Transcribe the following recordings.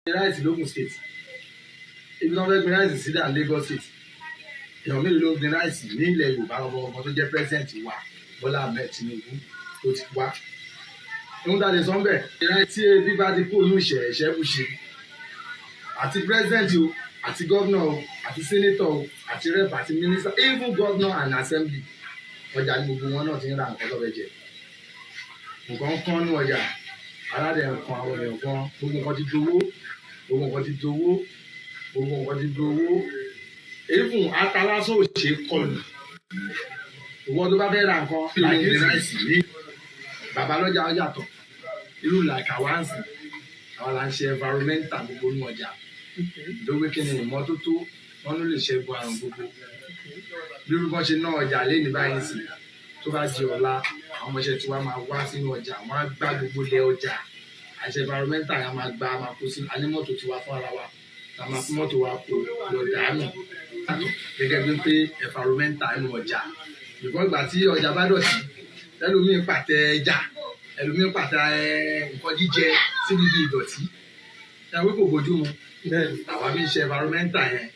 rice lógùn state ibi tí wọ́n fẹ́ gbin rice sí dà Lagos state èèyàn mélòó ló gbin rice ní ilẹ̀ Yorùbá ọmọ tó jẹ́ president wa Bọ́lá Ahmed Tinubu tó ti wá ohun tá a lè sọ ń bẹ̀ rice tí ebi bá ti kó inú ìṣẹ́ bùṣe àti president o àti governor o àti senator o àti rep àti minister even governor and assembly ọjà ní gbogbo wọn náà ti ń ra nǹkan tó fẹ́ jẹ nǹkan kan ní ọjà aládẹ nǹkan àwọn èèyàn kan gbogbo nǹkan ti dowó even atalásó òṣè kọlù ìwọ tó bá fẹ́ ra nǹkan láti ráìsì ní bàbá lọ́jà yàtọ̀ irú làkà wá ń sìn àwọn là ń ṣe environmental gbogbo ní ọjà ìdówé kí ni ìmọ́tótó wọn ló lè ṣẹ́gun àrùn gbogbo bí orúkọ ṣe ná ọjà lẹ́ni báyìí sí tó bá di ọ̀la àwọn ọmọọṣẹ́ tí wọ́n máa wá sínú ọjà wọ́n á gbá gbogbo lẹ̀ ọjà àṣẹ environmental yẹn máa gba máa kó sí anímọ́tò tiwa fún ara wa la máa fún mọ́tò wa kó lọ dànù gẹ́gẹ́ bí pé environmental nínú ọjà ìgbọ́n ìgbà tí ọjà bá dọ̀tí ẹlòmíín pàtẹ ẹja ẹlòmíín pàtẹ nǹkan jíjẹ síbi ibi ìdọ̀tí ẹ̀wé kò bójú mu àwa bí ń ṣe environmental yẹn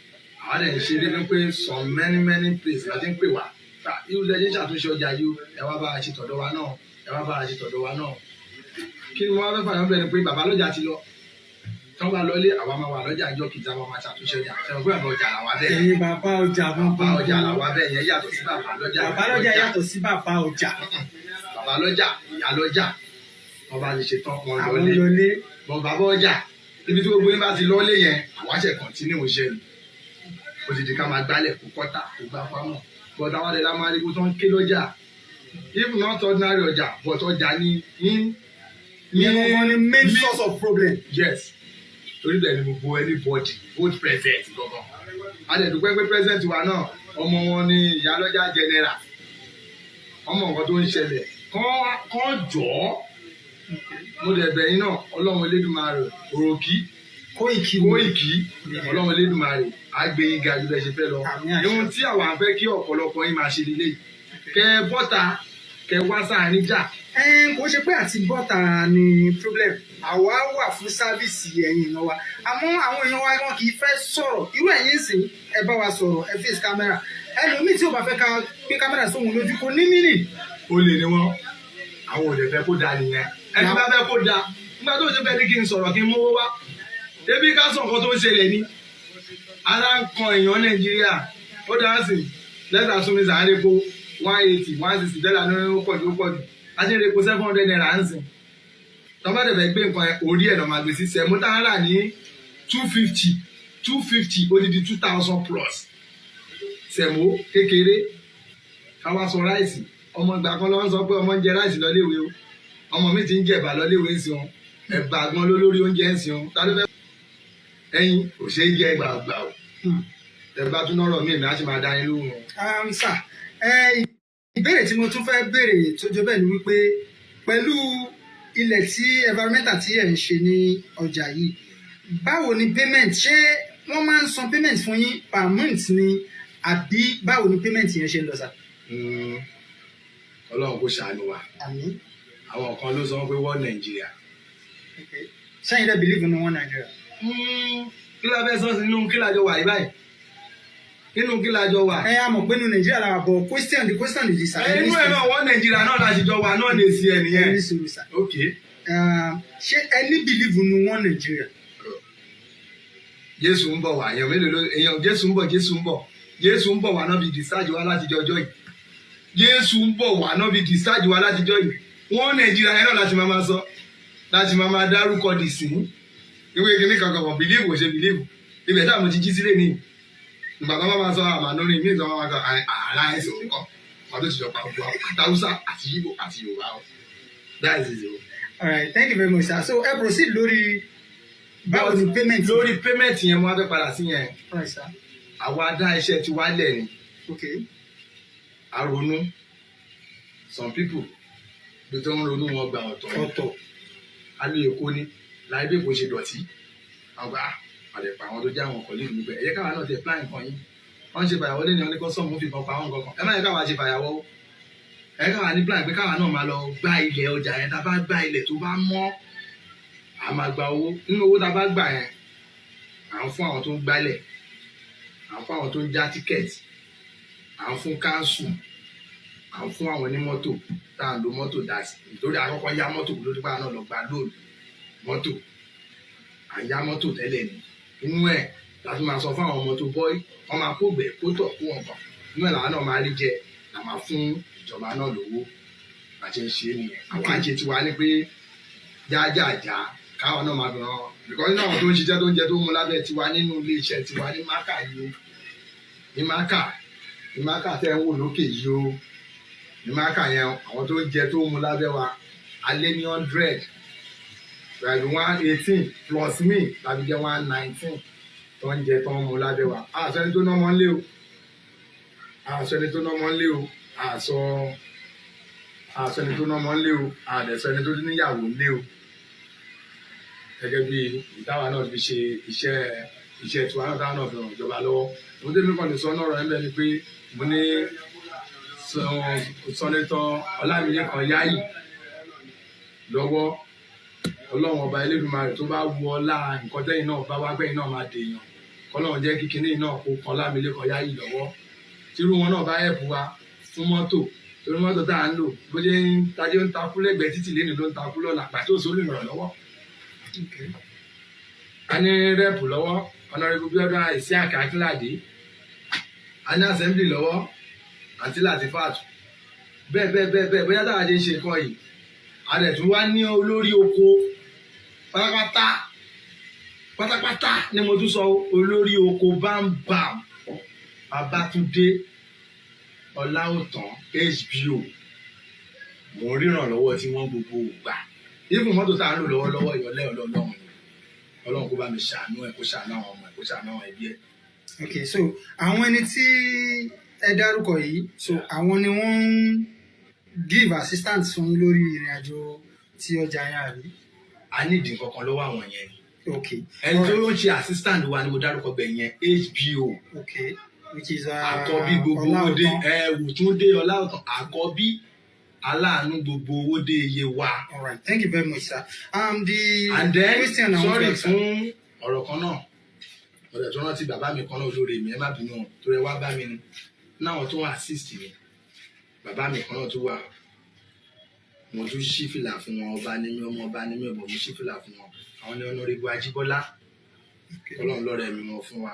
àwa dẹ̀ ń ṣe débi pé some many places láti ń pè wá irú lẹ́jẹ̀ ṣàtúnṣe ọjà yìí ẹ wá bá a ṣe tọ̀dọ̀ wa náà kí ni wọ́n fẹ́ fàyàn bẹ̀rẹ̀ pé bàbá lọ́jà ti lọ tí wọ́n bá lọlé àwa máa wà lọ́jà ìjọ kìtà wọn máa ṣàtúnṣe ọjà ṣe wọ́n pé bàbá ọjà làwa bẹ́ẹ̀. ẹ̀yin bàbá ọjà làwa bẹ́ẹ̀ yẹn yàtọ̀ sí bàbá lọ́jà. bàbá lọ́jà yàtọ̀ sí bàbá ọjà. bàbá lọ́jà ìyá lọ́jà wọ́n bá lè ṣe tán wọn lọlé bọ̀ bàbá ọjà ibi tí gbogbo yín bá ti lọlé yẹn àwa ṣe kọ̀ntínú iṣẹ́ ni ó ti di ká máa gbálẹ̀ kó kọ́tà kó gbá fámọ̀ but àwọn àdèlà máa rí bó tó ń ké lọ́jà if not ordinary ọjà but ọjà ni ni main source of problem. Yes torí bẹ́ẹ̀ ni gbogbo anybody vote president gbọ̀ngàn adẹ̀dùpẹ́ pé president wa náà ọmọ wọn ni ìyálọ́jà general ọmọ nǹkan tó ń ṣẹlẹ̀ kán jọ ọ́ mo dẹ̀ bẹ̀yìn náà ọlọ́run elédùnmarè òròkì Koiki ọlọ́run elédùnmarè àgbẹ̀yìn ga jù bẹ́ẹ̀ ṣe fẹ́ lọ ohun tí àwa fẹ́ kí ọ̀pọ̀lọpọ̀ yín máa ṣe lélẹ̀ kẹ bọ́ta kẹ wá sáàrin jà. kò ṣe pé àti bọ́ta ni problem àwa wà fún sáfíìsì ẹ̀yin èèyàn wa àmọ́ àwọn èèyàn wa wọn kì í fẹ́ sọ̀rọ̀ irú ẹ̀yin sìn ẹ bá wa sọ̀rọ̀ ẹ face camera ẹlòmíì tí ò bá fẹ́ ká gbé kámẹ́rà sóhun lójú kò ní mínì. ó lè ní wọn àwọn ò lè fẹ́ kó da nìyẹn ẹni bá fẹ́ kó da nígbà tó ṣe fẹ́ ní kí n sọ̀rọ̀ kí n mówó wá ebi ká sọ nǹkan tó ń ṣẹlẹ̀ ni ara ń kan èèyàn Nàìjíríà ó dáa sí lẹ́tà súnmi sàárè po 180 160 dọ́là ní ó pọ̀jù àti ìrèpo 700 naira ń sìn tọ́mọdé fẹ́ gbé nǹkan orí ẹ̀ lọ́ máa gbé sí sẹ́mu tá a rà ní 250 odidi 2000 plus sẹ́mu kékeré káwá sọ ráìsì ọmọ ìgbà kan ló ń sọ pé ọmọ ń jẹ ráìsì lọ́léèwé o ọmọ mi ti ń jẹ̀bà lọ́léèwé ń sìn ẹ̀bà gan lórí oúnjẹ ń sìn ta ló fẹ́ ẹyin kò ṣeé jẹ gbàgbà o ẹ̀bà tún lọ́rọ̀ mi ìmọ̀ á sì máa dá yín lóhùn. Ìbéèrè tí mo tún fẹ́ béèrè tó jọ bẹ́ẹ̀ ni wípé pẹ̀lú ilẹ̀ tí environmental tí ẹ̀ ń ṣe ní ọjà yìí báwo ni payment ṣé wọ́n máa ń san payment fún yín per month ni àbí báwo ni payment yẹn ṣe ń lọ sá. Ọlọ́run kò ṣàánú wa àwọn kan ló sọ pé wọ́n Nàìjíríà. sẹ́yìn dẹ́ believe in wọ́n Nàìjíríà. kí ló fẹ́ sọ sí inú kí lájọ wà yí báyìí nínú kí lájọ wà. a mọ̀ pé nínú Nàìjíríà la wà bọ̀ the question is this. inú ẹ̀ náà wọ́n Nàìjíríà náà láti jọ wà náà lè sí ẹ nìyẹn. ok. ṣé ẹ ní believe in wọ́n Nàìjíríà. Jésù ń bọ̀ wá èèyàn mélòó ló èèyàn Jésù ń bọ̀ wá náà bí discharge wa láti jọjọ́ yìí Jésù ń bọ̀ wá náà bí discharge wa láti jọ yìí wọ́n Nàìjíríà yẹn náà láti máa sọ láti máa dárúkọ dì sí ìwé kìíní kankan wọ̀ believe ò ṣe believe ibẹ̀ táwọn ti jí sílé ní ìgbà tó máa sọ àmàlórí mí ìtàn máa sọ àrà ẹ̀sìn òkọ̀ wọn tó ti jọ pa gbogbo àtàwùsá àti Ìgbò àti Yorùbá o that is it o. All right, thank you very much sir. So ẹ proceed lórí báwo ni payment. lórí payment yẹn mo wá fẹ́ padà sí yẹn àwa dá iṣẹ́ ti wálẹ̀ ni a ronú some people bí tó ń ronú wọn gba ọ̀tọ̀ alẹ́ èkó ni láì bí èkó ṣe dọ̀tí àwọn àdẹ̀pà àwọn tó jẹ́ àwọn ọkọ̀ lẹ́nu níbẹ̀ ẹ̀yẹ káwa náà ti plan nǹkan yín wọ́n ṣe fàyàwọ́ lẹ́nu ní kọ́sọ́ọ̀mù fi kan pa àwọn nǹkan kan ẹ má yẹ káwa ṣe fàyàwọ́ ẹ káwa ní plan pé káwa náà máa lọ gbá ilẹ̀ ọjà yẹn tá a bá gbá ilẹ̀ tó bá mọ́ a máa gba owó nínú owó tá a bá gbà yẹn à ń fún àwọn tó ń gbálẹ̀ à ń fún àwọn tó ń já tíkẹ́ẹ̀tì à ń fún káńsù à ń fún àwọn onímọ́tò tá à ń lo mọ́tò dá sí nítorí àkọ́kọ́ yá mọ́tò lórí pa náà lọ gba lóòlù mọ́tò à ń yá mọ́tò tẹ́lẹ̀ ni inú ẹ̀ láti máa sọ fún àwọn ọmọ tó bọ́ wọ́n máa kó gbẹ̀ kó tọ̀ kó wọn kàn inú ẹ̀ làwọn náà máa rí jẹ là máa fún ìjọba náà lówó àti ń ṣe nìyẹn àwọn àṣẹ tiwa ni pé jájájá káwọn náà máa bẹ̀rẹ̀ wọn bìkọ́ nínú àwọn tó ń ṣiṣẹ́ tó ń jẹ tó ń mu lábẹ́ tiwa nínú ilé iṣẹ́ tiwa ní mákà yìí ní mákà tẹ́ ń wò lókè yìí o ní mákà yẹn àwọn tó ń jẹ tó ń mu lábẹ́ wa alẹ́ ní 100 pẹ̀lú 118 plus me tàbí jẹ́ 119 tó ń jẹ tó ń mu lábẹ́ wa àṣẹni tó náà mọ́ ń lé o àṣẹni tó náà mọ́ ń lé o àṣẹni tó náà mọ́ ń lé o àdẹ̀sẹni tó níyàwó ń lé o gẹ́gẹ́ bí ìdáwà náà fi ṣe iṣẹ́ tiwa náà táwọn náà fi ràn ìjọba lọ́wọ́ mo dé mi kàn lè sọ náà rẹ̀ ń bẹ ni pé mo ní sọ́nẹ́tọ̀ Ọlámilékan Yáyì lọ́wọ́ ọlọ́run ọba Elédùmarè tó bá wù ọlá nǹkan tẹ́yìn náà bá wá gbẹ́yìn náà máa dèèyàn kọ́lọ́run jẹ́ kí kinní náà kó kan Ọlámilékan Yáyì lọ́wọ́ tírú wọn náà bá ẹ̀bù wa fún mọ́tò torí mọ́tò tá à ń lò bó ṣe ń tajé ń takú lẹ́gbẹ̀ẹ́ títì lẹ́nu ló ń takú lọ́la pàtó òṣèlú ìrànlọ́wọ́ a ní rẹ́pù lọ́wọ́ ọ̀nàrẹ́bù Bíọ́dún àìsí àkàkílàdé a ní assembly lọ́wọ́ àti Latifat bẹ́ẹ̀ bóyá táwa ṣe ń ṣe nǹkan yìí a dẹ̀ tún wá ní olórí oko pátápátá ni mo tún sọ olórí oko bámbàm Babátúndé Ọláòtán HBO mo ríran lọ́wọ́ tí wọ́n gbogbo gbà ìfún mọ́tò tá à ń lò lọ́wọ́lọ́wọ́ ìyọlẹ́ ọlọ́run kó bá mi ṣàánú ẹ̀ kó ṣàánú àwọn ọmọ ẹ̀ kó ṣàánú àwọn ẹbí ẹ̀. ok so àwọn ẹni tí ẹ dárúkọ yìí so àwọn ni wọ́n ń give assistance fún yín lórí ìrìn àjò tí ọjà yẹn àbí. a ní ìdí kankan lọ́wọ́ àwọn yẹn ni. ok ẹni tó ń ṣe assistant wa ni mo dárúkọ bẹ̀ yẹn HBO. ok which is àkọ́bí gbogbo owó dé Wòtúndé Ọláòtán àkọ́bí aláàánú gbogbo owó dé iye wa. all right thank you very much sir. And then sorry fún ọ̀rọ̀ kan náà ọ̀rẹ́ tó rántí bàbá mi kan náà olóore mi ẹ má bínú torí ẹ wá bá mi ní náà tó wà assist mi bàbá mi kan náà tó wà mo tún ṣí fìlà fún wọn ọba ní mi ọmọ ọba ní mi ọmọ mo ṣí fìlà fún wọn àwọn ní Honorable Ajíbọ́lá Ọlọ́run lọ́rọ̀ ẹ̀mí wọn fún wa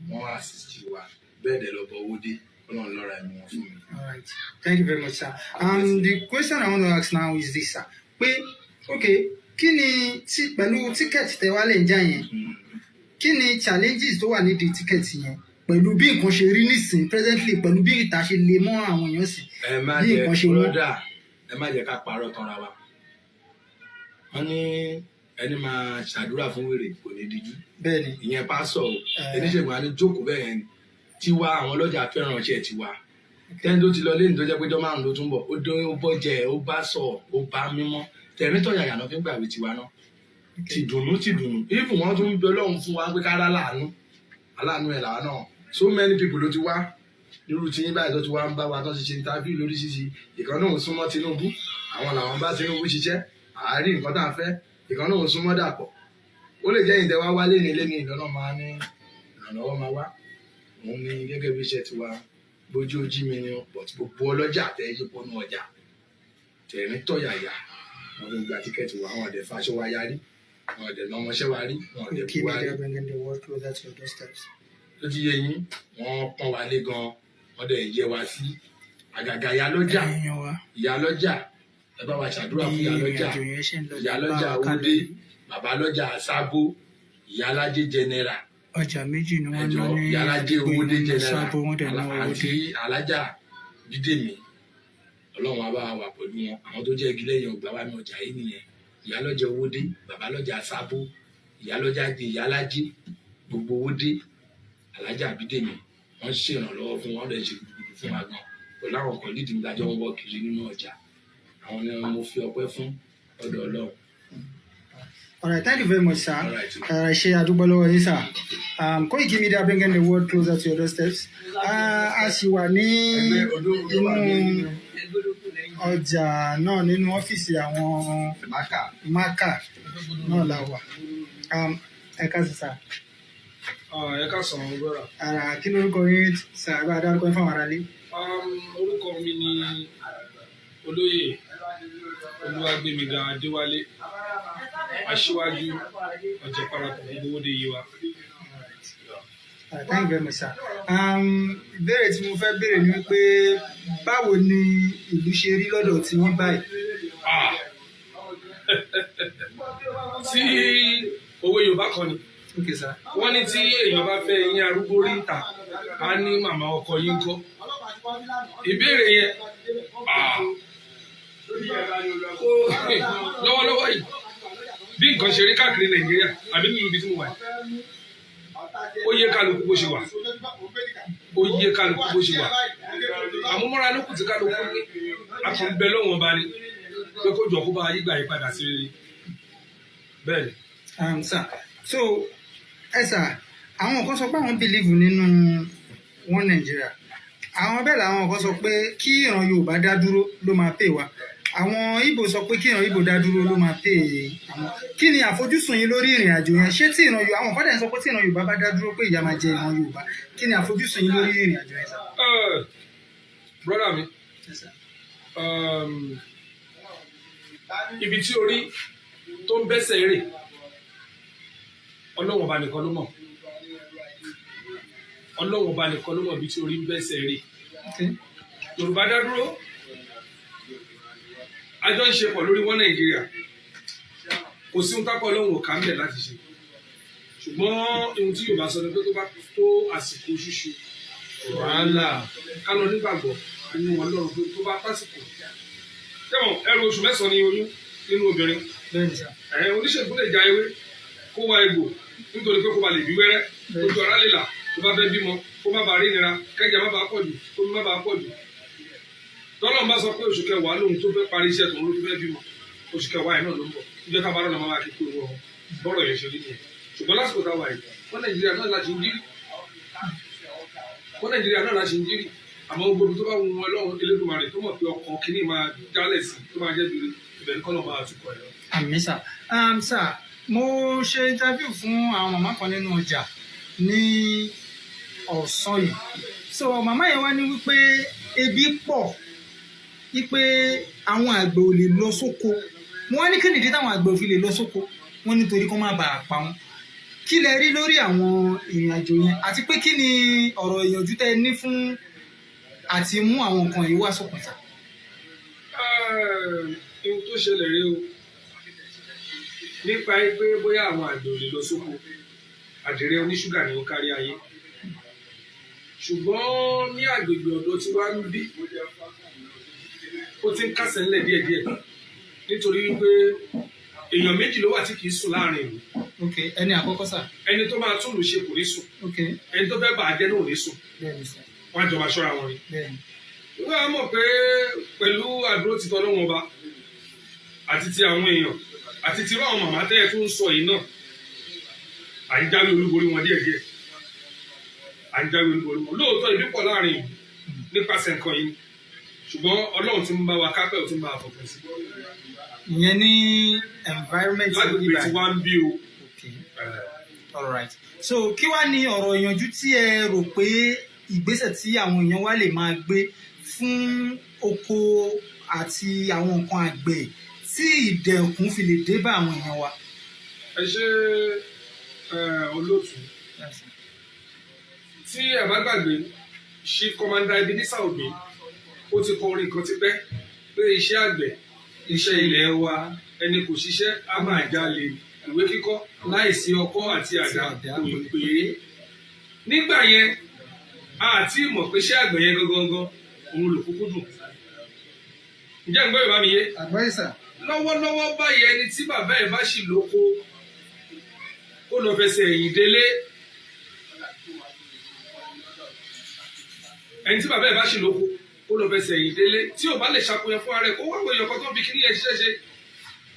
wọ́n wá assist wa bẹ́ẹ̀ dẹ̀ lọ́bọ̀ owó dé Ọlọ́run lọ́rọ̀ ẹ̀mí wọn fún mi. all right thank you very much sir. The question I want to ask now is this sir pé okay kí ni pẹ̀lú tíkẹ́ẹ̀tì tẹ wá lè ń já yẹn kí ni challenges tó wà nídìí tíkẹ́ẹ̀tì yẹn pẹ̀lú bí nǹkan ṣe rí nísìnyí presently pẹ̀lú bí ìta ṣe lè mọ́ àwọn èèyàn sí bí nǹkan ṣe mọ́. ẹ má jẹ́ ká parọ́ tanra wa wọ́n ní ẹni máa ṣàdúrà fún wèrè kò ní díjú bẹ́ẹ̀ni ìyẹn pásọ̀ oníṣègùn àní jókòó bẹ́ẹ̀ yẹn tiwa àwọn ọlọ́jà fẹ́ràn ọṣẹ tiwa tẹ́ni tó ti lọ lẹ́yìn tó jẹ́ pé jọ́ márùn-ún ló tún bọ̀ ó bọ́ jẹ ó bá sọ ó bá mímọ́ tẹ̀rítọ̀ yàyà náà fi ń gbàwé tiwa náà ti dùnnú if wọ́n tún ń bẹ Ọlọ́run fún wa pé kára aláàánú ẹ̀ làwa náà so many people ló ti wá irú tí yín báyìí tó ti wá ń bá wa tó ti ṣe interview lóríṣiríṣi ìkan náà ń súnmọ́ Tinubu àwọn làwọn bá Tinubu ṣiṣẹ́ àárín nǹkan tá a fẹ́ ìkan náà ń súnmọ́ Dàpọ̀ ó lè jẹ́ ìtẹ́wá wá lẹ́ni ìlọ́nà máa ní ìrànlọ́wọ́ máa wá òun ni gẹ́gẹ́ bí iṣẹ́ tiwa bójú ojí mi ni but gbogbo ọlọ́jà tẹ́ pọ́nú ọjà tẹ̀rín tọ̀yàyà wọn ló gba tíkẹ́ẹ̀tì wa àwọn ọ̀dẹ̀ fàṣọ wa yarí àwọn ọ̀dẹ̀ lọ́mọṣẹ́ wa rí àwọn ọ̀dẹ̀ kú wa rí. ló ti yé yín wọ́n pọ́n wa lé gan wọ́n dẹ̀ yẹ wa sí àgàgà ìyálọ́jà ẹ bá wa ṣàdúrà fún ìyálọ́jà Owódé bàbá lọ́jà Sábó ìyálájé general ọjà méjì ni wọ́n ná ní ìyálájé Owódé general àti alájà Bídèmí Ọlọ́run á bá wa pẹ̀lú wọn àwọn tó jẹ́ igi lẹ́yìn ọgbà wa ní ọjà yìí nìyẹn ìyálọ́jà Owódé bàbá lọ́jà Sábó ìyálájé gbogbo Owódé alájà Bídèmí wọ́n ṣèrànlọ́wọ́ fún wọn lẹ́yìn ṣe gbogbo fún wa gan pẹ̀lú àwọn kan lídìí mi lájọ́ wọn wọ́ kiri nínú ọjà àwọn ni mo fi ọpẹ́ fún ọ̀dọ̀ Ọlọ́run. All right, thank you very much, sir. Ṣe àdúgbò lọ́wọ́ yín, sir. Koikimedia bringing the world closer to your doorsteps. A ṣì wà ní inú ọjà náà nínú ọ́fíìsì àwọn Maka. náà la wà. Ẹ káàsán sà. Ẹ káàsán brother. Kí lórúkọ yín sà, bá a dárúkọ yín fáwọn aráalé? Orúkọ mi ni Olóyè Olúwagbémiga Adéwálé, aṣíwájú ọ̀jẹ̀ parapọ̀ ìgbówódé Yewa. Thank you very much sir. Ìbéèrè tí mo fẹ́ béèrè ni wípé báwo ni ìlú ṣe rí lọ́dọ̀ tí wọ́n báyìí? Tí òwe Yorùbá kan ni. Okay sir. Wọ́n ní tí èèyàn bá fẹ́ eyín arúgbó rí ìta, á ní màmá ọkọ yín kọ́. Ìbéèrè yẹn lọ́wọ́lọ́wọ́ yìí bí nǹkan ṣe rí káàkiri Nàìjíríà àbí nínú ibi tí mo wà yìí, ó yé kálukú bó ṣe wà, ó yé kálukú bó ṣe wà. Àmúmọ́ra ló kù tí kálukú ní àtúnbẹ lọ́wọ́n ọba ni pé kó jọ kó bá yí gbà yí padà sí rere. Bẹ́ẹ̀ ni. Sir, so sir, àwọn kan sọ pé àwọn believe nínú wọn Nàìjíríà, àwọn bẹ́ẹ̀ làwọn kan sọ pé kí ìran Yorùbá dá dúró ló máa pè wá, àwọn Ìgbò sọ pé kí ìran Ìgbò dá dúró ló máa pè àwọn. Kí ni àfojúsùn yín lórí ìrìn àjò yẹn? Ṣé tí ìran Yorùbá, àwọn kan dẹ̀ sọ pé tí ìran Yorùbá bá dá dúró pé ìyà máa jẹ ìran Yorùbá, kí ni àfojúsùn yín lórí ìrìn àjò yẹn sir? Brother mi, ibi tí orí tó ń bẹ́sẹ̀ rè Ọlọ́run ọba nìkan ló mọ̀. Ọlọ́run ọba nìkan ló mọ̀ ibi tí orí ń bẹ́sẹ̀ rè. Yorùbá dá dúró, àjọ ń ṣe pọ̀ lórí wọn Nàìjíríà, kò sí ohun tápọ̀ Ọlọ́run ò ká ń bẹ̀ láti ṣe. Ṣùgbọ́n ohun tí Yorùbá sọ ni pé tó bá tó àsìkò ṣíṣe wàhálà ká lọ nígbàgbọ́ nínú Ọlọ́run pé tó bá tásìkò. Tẹ́wọ̀n ẹrù oṣù mẹ́sàn-án ni oyún nínú obìnrin. Oníṣègùn lè ja ewé kó wá egbò nítorí pé kó ba lè bí wẹ́rẹ́, ojú ara lè là tó bá fẹ́ bímọ, kó má bàa rí ìnira, kẹ́jẹ̀ má bàa pọ̀ jù, kó má bàa pọ̀ jù. Tọ́lọ́run bá sọ pé oṣù kẹwàá lòun tó fẹ́ parí iṣẹ́ tòun ló tó fẹ́ bímọ, oṣù kẹwàá yẹn náà ló ń bọ̀. Ìjọ ká bá lọ́nà máa kí kúrò wọn bọ́rọ̀ yẹn ṣe rí nìyẹn. Ṣùgbọ́n lásìkò táwa yìí, wọ́n Nàìjíríà náà láti ń jírí. Wọ́n Nàìjíríà náà láti ń jírí. Àmọ́ gbogbo tó bá wù wọn Ọlọ́run Elédùmarè tó mọ̀ pé ọkàn kìíní máa jálẹ̀ sí tó máa jẹ́ bìrì ibẹ̀ ní kọ́nà máa tukọ̀ ẹ̀. Àmín sà. Sà, mo ṣe interview fún àwọn màmá kan nínú ọjà ní ọ̀sán yìí. So màmá yẹn wá ní wípé ebi pọ̀, wípé àwọn àgbẹ̀ ò lè lọ sóko. Wọ́n ní kí nìdí táwọn àgbẹ̀ ò fi lè lọ sóko? Wọ́n nítorí kó má bàa pa wọ́n. Kí lẹ rí lórí àwọn ìrìn àjò yẹn? Àti pé kí ni ọ̀rọ̀ ìyànjú tẹ́ ní fún àti mú àwọn nǹkan yìí wá sókun sà? Ohun tó ṣẹlẹ̀ rí o nípa pé bóyá àwọn àgbẹ̀ ò lè lọ sóko, àdìrẹ oníṣúgà ni ó kárí ayé. Ṣùgbọ́n ní agbègbè ọ̀dọ̀ tí wàá ń bí, ó ti ń kásẹ̀ ńlẹ̀ díẹ̀díẹ̀ nítorí wípé èèyàn méjì ló wà tí kì í sùn láàrin ìlú. Ẹni àkọ́kọ́ sà. Ẹni tó máa tún lù ṣe kò ní sùn. Ẹni tó fẹ́ bà á jẹ́ náà ò ní sùn. Wọ́n á jọ máa ṣọ́ra wọn ni. Wọ́n á mọ̀ pé pẹ̀lú àdúró ti tọ́lọ́wọ́n ọba àti ti àwọn èèyàn àti ti irú àwọn màmá tẹ́ ẹ tó ń sọ yìí náà, à ń jáwé olúborí wọn díẹ̀díẹ̀. À ń jáwé olúborí wọn. Lóòótọ́ ìbí pọ̀ láàrin ìlú nípasẹ̀ nǹkan yìí. Ṣùgbọ́n Ọlọ́run ti ń bá wa kápẹ́ ò ti ń bá wa fọkàn sí. Ìyẹn ní environment lágbègbè tí wàá ń bí o. All right. So kí wàá ní ọ̀rọ̀ ìyànjú tí ẹ rò pé ìgbésẹ̀ tí àwọn èèyàn wa lè máa gbé fún oko àti àwọn nǹkan àgbẹ̀ tí ìdẹ̀kùn fi lè dé bá àwọn èèyàn wa? Ẹ ṣe olóòtú. Tí ẹ bá gbàgbé, Chief Commander Ebenezer Obey ó ti kọ orin kan ti pẹ́ pé iṣẹ́ àgbẹ̀ iṣẹ́ ilẹ̀ wa, ẹni kò ṣiṣẹ́ á máa jalè, ìwé kíkọ́ láìsí ọkọ́ àti àdá kò pé. Nígbà yẹn àti mọ̀ pé iṣẹ́ àgbẹ̀ yẹn gangan òun lò kúkú dùn. Ǹjẹ́ ń gbọ́ Yorùbá mi yé? Àgbáyé sà. Lọ́wọ́lọ́wọ́ báyìí ẹni tí bàbá ẹ̀ bá ṣì lóko ó lọ fẹsẹ̀ ẹ̀yìn délé. Ẹni tí bàbá ẹ̀ bá ṣì lóko ó lọ fẹsẹ̀ ẹ̀yìn délé. Tí ò bá lè ṣàkóyàn fún ara ẹ̀ kó wá wọ èèyàn kan tó ń fi kíní ẹ̀ ṣiṣẹ́ ṣe.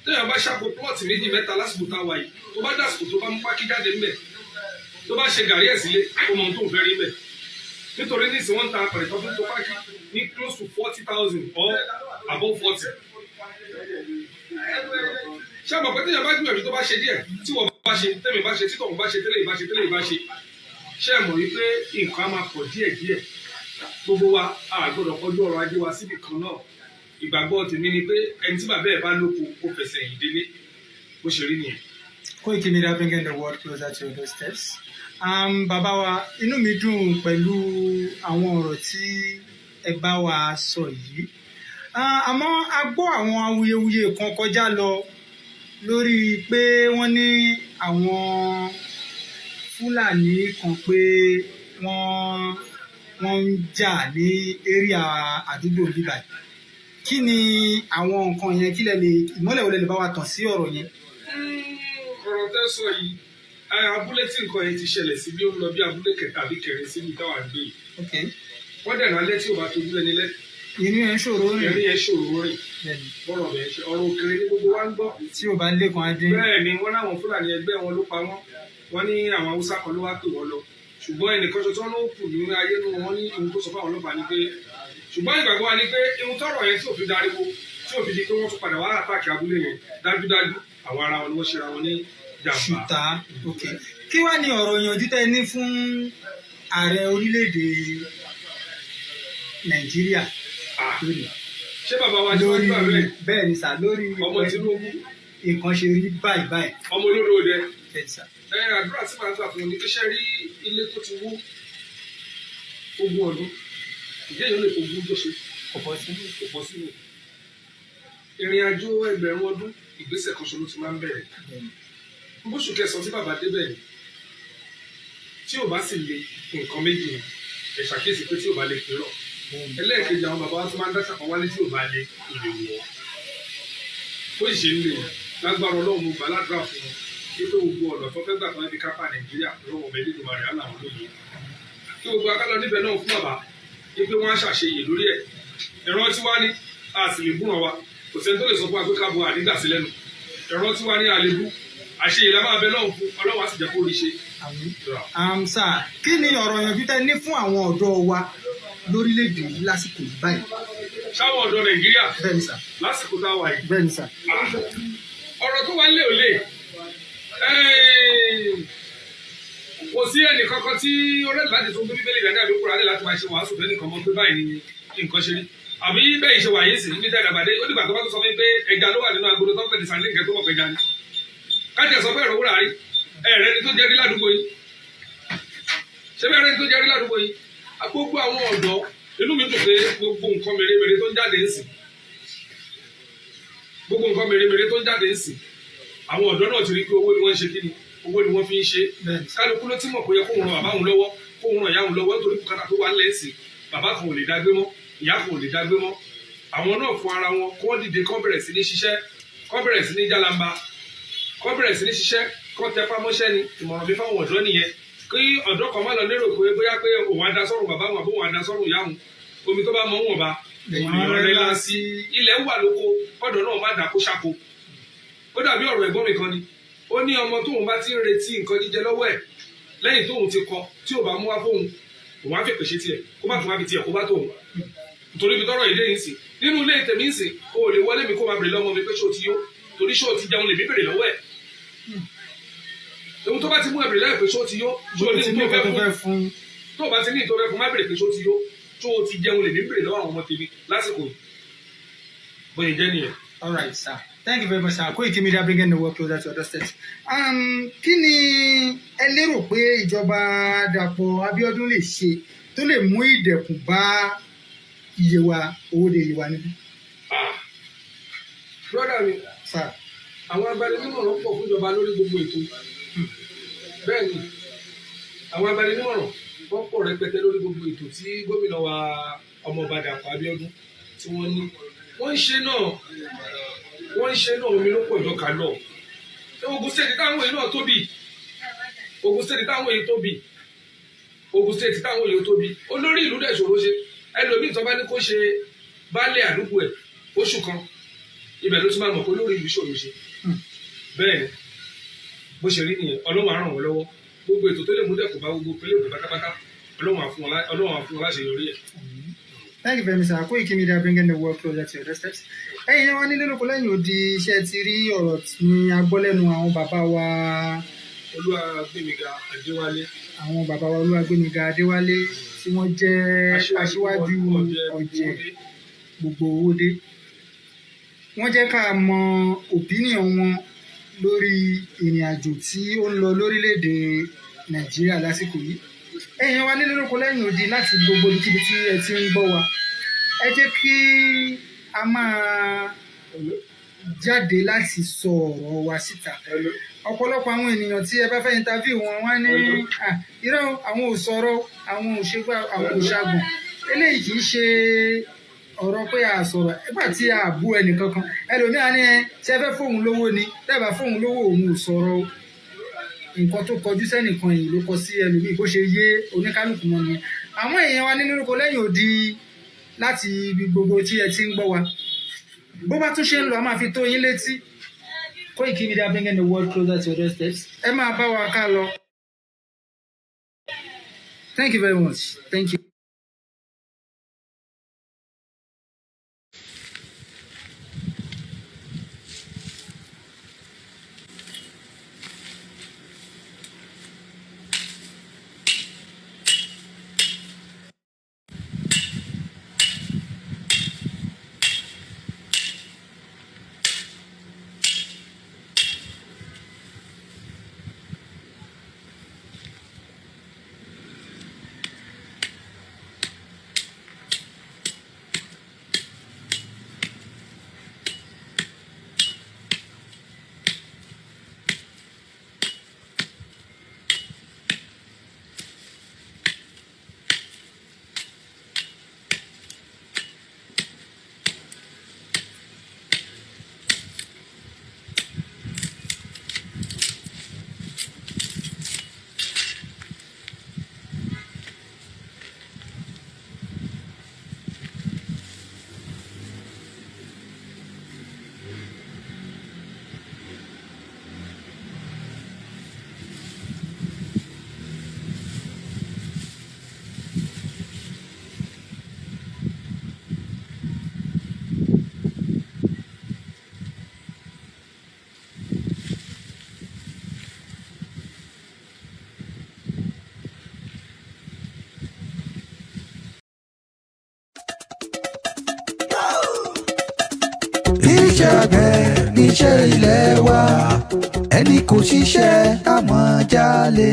Téèyàn bá ṣàkó plọ̀tì méjì mẹ́ta lásìkò tá a wà yìí, tó bá dàsìkò tó bá mú pákí jáde ńbẹ̀, tó bá ṣe gàrí ẹ̀ sílé, ó mọ ohun tó ń fẹ́ rí ńbẹ̀. Nítorí ní ìsìn wọ́n ń ta apẹ̀rẹ̀ kan tó pákí ní close to 40,000 or above 40. ṣé àmọ̀ pé tí yàrá bá gbìyànjú tó bá ṣe díẹ̀ tí wọ́n bá ṣe tẹ́mi bá ṣe títọ̀ bá ṣe tẹ́lẹ̀ ìbá ṣe tẹ́lẹ̀ ìbá ṣe ṣé ẹ mọ̀ wípé nǹkan á máa pọ̀ díẹ̀díẹ̀ gbogbo wa a gbọ́dọ̀ kọjú ọrọ̀ ajé wa síbì kan náà ìgbàgbọ́ tèmi ni pé ẹni tí bàbá ẹ̀ bá lóko ó fẹsẹ̀ yìn délé bó ṣe rí nìyẹn. Koikimedia bringing the world closer to your doorsteps. Bàbá wa inú mi dùn pẹ̀lú àwọn ọ̀rọ̀ tí ẹ bá wa sọ yìí àmọ́ a gbọ́ àwọn awuyewuye kan kọjá lọ lórí pé wọ́n ní àwọn Fúlàní kan pé wọ́n ń jà ní area àdúgbò bíbá kí ni àwọn nǹkan yẹn kí lẹ lè ìmọ́lẹ̀ wo lẹ lè bá wa tàn sí ọ̀rọ̀ yẹn. ọ̀rọ̀ tẹ́ sọ yìí abúlé tí nǹkan yẹn ti ṣẹlẹ̀ sí bí ó ń lọ bí abúlé kẹta àbí kẹrin sí ibi táwa gbé yìí wọ́n dẹ̀ nálẹ́ tí ò bá tójú ẹni lẹ́ ìrìn yẹn ṣòro rìn bọ́rọ̀ bẹ́ẹ̀ ṣe ọ̀rọ̀ òkèrè ní gbogbo wa ń gbọ́. tí ò bá lé kan á dín. bẹ́ẹ̀ ni wọ́n láwọn Fúlàní ẹgbẹ́ wọn ló pa wọ́n ní àwọn Haúsá kan ló wá pè wọ́n lọ ṣùgbọ́n ẹnìkan ṣoṣo ló kù ní ayé nu wọn ní ohun tó sọ fún àwọn ọlọ́pàá ni pé ṣùgbọ́n ìgbàgbọ́ wa ni pé ohun tọrọ yẹn tí ò fi dariwo tí ò fi di pé wọ́n tún padà wá àtàkì abúlé yẹn dájúdájú àwọn ara wọn ni wọ́n ṣera wọn ní jàmbá. ṣùtá ok kí wàá ní ọ̀rọ̀ ìyànjú tẹ́ ní fún ààrẹ orílẹ̀-èdè Nàìjíríà ṣé bàbá wa ti wá gbà bẹ́ẹ̀. bẹ́ẹ̀ ni sà lórí ọmọ Tinubu nǹkan ṣe rí báyìí. ọmọ olóró dẹ. àdúrà tí màá gbà fún un ní kí ṣe rí ilé tó ti wó ogún ọdún ìjẹ́ yẹn lè fogún tó ṣe ọ̀pọ̀ sínú ìrìn àjò ẹgbẹ̀rún ọdún ìgbésẹ̀ kan ṣoṣo ló ti máa ń bẹ̀rẹ̀ bóṣù kẹsàn-án tí bàbá débẹ̀ ni tí ò bá sì le nǹkan méjì ẹ̀ ṣàkíyèsí pé tí ò bá lè pè rọ̀ ẹlẹ́ẹ̀kejì àwọn bàbá wa tó máa ń dáṣà kan wálé tí ò bá lè ìlè wọ̀ ó sì ṣe ń lè lágbára Ọlọ́run mo gbà ládùúrà fún wọn wípé gbogbo ọ̀nà tó fẹ́ gbà tó ẹbí kápá Nàìjíríà lọ́wọ́ ọmọ ẹlẹ́dùn máa rẹ̀ á làwọn lóye kí gbogbo akálọ̀ níbẹ̀ náà fún bàbá wípé wọ́n á ṣàṣeyè lórí ẹ̀ ẹ̀rọ tí wá ní a sì lè búràn wa kò sẹ́ni tó lè sọ fún wa pé ká bo àdígbà sí lẹ́nu ẹ̀rọ tí wá ní àlebú àṣeyè la máa bẹ náà fún Ọlọ́run á sì jẹ́ kó rí ṣe. sà kí ni ọ̀rọ̀ ìyànjú tẹ́ ní fún àwọn ọ̀dọ́ wa lórílẹ̀‐èdè yìí lásìkò yìí báyìí. sáwọn ọ̀dọ́ Nàìjíríà bẹ́ẹ̀ ni sà lásìkò tá a wà yìí. bẹ́ẹ̀ ni sà. ọ̀rọ̀ tó wá lé òlé kò sí ẹnì kankan tí ọ̀rẹ́ láti tó gbé bíbélì rẹ̀ ní àdókòrò alẹ́ láti máa ṣe wàásù fẹ́ nìkan mọ́ pé báyìí ni nǹkan ṣe rí àbí bẹ́ẹ̀ ṣe wà yìí sí ní dàgbàdé ó dìgbà tó bá tó sọ fún mi pé ẹja ló wà nínú agolo tó ń pè ní sàlẹ̀ nǹkan tó mọ̀ pẹja ni kájà sọ pé ẹ̀rọ wúrà rí ẹ̀rẹ́ ni tó jẹ́ rí ládùúgbò yìí ṣé bẹ́ẹ̀ rẹ́ ni tó jẹ́ rí ládùúgbò yìí gbogbo àwọn ọ̀dọ́ inú mi dùn pé gbogbo nǹkan mèremère tó ń jáde ń sìn gbogbo nǹkan mèremère tó ń jáde ń sìn àwọn ọ̀dọ́ náà ti rí pé owó ni wọ́n ń ṣe kí ni owó ni wọ́n fi ń ṣe kálukú ló ti mọ̀ pé yẹ kóun ran bàbá òun lọ́wọ́ kóun ran ìyá òun lọ́wọ́ nítorí bùkátà tó wà lẹ́sìn bàbá kan ò lè dágbé mọ́ ìyá kan ò lè dágbé mọ́ àwọn náà fún ara wọn kó dìde kó bẹ̀rẹ̀ sí ní ṣiṣẹ́ kó bẹ̀rẹ̀ sí ní jálamba kó bẹ̀rẹ̀ sí ní ṣiṣẹ́ kó tẹpá mọ́ṣẹ́ ni ìmọ̀ràn mi fáwọn ọ̀dọ́ nìyẹn kí ọ̀dọ́ kan má lọ lérò pé bóyá pé òun á da sọ́run bàbá òun àbó òun á da sọ́run ìyá òun omi tó bá mọ òun ọba òun rẹ̀ lá sí ilẹ̀ ń wà lóko ọ̀dọ́ náà má dà kó ṣàkó ó dàbí ọ̀rọ̀ ẹ̀gbọ́n mi kan ni ó ní ọmọ tóun bá ti ń retí nǹkan jíjẹ lọ́wọ́ ẹ̀ lẹ́yìn tóun ti kọ tí ò bá mú wá fóun òun á fi pèsè tiẹ̀ kó má tún wá fi tiẹ̀ kó bá tóun nítorí ibi tọ́rọ̀ ìdé yìí sìn nínú ilé tèmi sìn o ò lè wọlé mi kó máa bèrè lọ́mọ mi pé ṣó ti yó torí ṣó ti jẹun lè mí bèrè lọ́wọ́ ẹ̀ ohun tó bá ti mú ẹ bèrè lẹ́yìn pé ṣó ti yó ṣó ní tó fẹ́ fún tó bá ti ní ìtọ́ fẹ́ fún má bèrè pé ṣó ti yó ṣó ti jẹun lè mí bèrè lọ́wọ́ àwọn ọmọ tèmi lásìkò yìí bóyá jẹ́ nìyẹn. All right, sir. Thank you very much, sir. Koikimedia bringing the work closer to other states. Kí ni ẹ lérò pé ìjọba Dàpọ̀ Abíọ́dún lè ṣe tó lè mú ìdẹ̀kùn bá iye wa owó de iye wa níbí? Brọ́dà mi, àwọn agbaninímọ̀ràn pọ̀ fún ìjọba lórí gbogbo ètò. Bẹ́ẹ̀ ni, àwọn agbaninímọ̀ràn wọ́n pọ̀ rẹpẹtẹ lórí gbogbo ètò tí gómìnà wa ọmọọba Dàpọ̀ Abíọ́dún tí wọ́n ní. Wọ́n ń ṣe náà omi ló pọ̀ ìjọka lọ. Ogun state táwọn èyí náà tóbi. Ogun state táwọn èyí tóbi. Ogun state táwọn èyí tóbi. Olórí ìlú dẹ̀ ṣòro ṣe. Ẹlòmíì tó bá ní kó ṣe baálẹ̀ àdúgbò ẹ̀ oṣù kan. Ibẹ̀ ló tún máa mọ̀ pé olórí ìlú ṣòro ṣe. Bẹ́ẹ̀ ni bó ṣe rí nìyẹn Ọlọ́run á ràn wọ́n lọ́wọ́. Gbogbo ètò tó lè mú dẹ̀kùn bá gbogbo pélé òkú pátápátá Ọlọ́run á fún wọn láṣeyọrí ẹ̀. Thank you very much, sir. Koikimedia bringing the world closer to your doorsteps. Ẹ̀yin wa nílé lóko lẹ́yìn odi iṣẹ́ ti rí ọ̀rọ̀ ní agbọ́lẹ́nu àwọn bàbá wa Olúwagbémiga Adéwálé. Àwọn bàbá wa Olúwagbémiga Adéwálé tí wọ́n jẹ́ aṣíwájú ọ̀jẹ̀ gbogbo owódé. Wọ́n jẹ́ ká mọ opinion wọn lórí ìrìn àjò tí ó ń lọ lórílẹ̀‐èdè Nàìjíríà lásìkò yìí. Ẹ̀yin wa nílé lóko lẹ́yìn odi láti gbogbo ibikíbi tí ẹ ti ń gbọ́ wa. Ẹ jẹ́ kí a máa jáde láti sọ ọ̀rọ̀ wa síta. Ọ̀pọ̀lọpọ̀ àwọn ènìyàn tí ẹ bá fẹ́ interview wọn wá ní irọ́ àwọn ò sọ̀rọ̀, àwọn ò ṣègbà, àwọn ò ṣàgbọ̀n. Eléyìí kì í ṣe ọ̀rọ̀ pé a sọ̀rọ̀ nígbà tí a bú ẹnìkankan. Ẹlòmíràn ní ṣe fẹ́ fóun lówó ni, tẹ́bà fóun lówó òun ò sọ̀rọ̀ o. Nǹkan tó kọjú sẹ́nìkan yìí ló kọ sí ẹlòmíì bó ṣe yé oníkálùkù wọn ni. Àwọn èèyàn wa nínú lóko lẹ́yìn odi láti ibi gbogbo tí ẹ ti ń gbọ́ wa. Bó bá tún ṣe ń lọ, a máa fi tó yín létí. Koikimedia bringing the world closer to your doorsteps. Ẹ máa bá wa ká lọ. Thank you very much. Thank you. Iṣẹ́ àgbẹ̀ níṣẹ́ ilé wa, ẹni kò ṣiṣẹ́ àmọ́ jalè.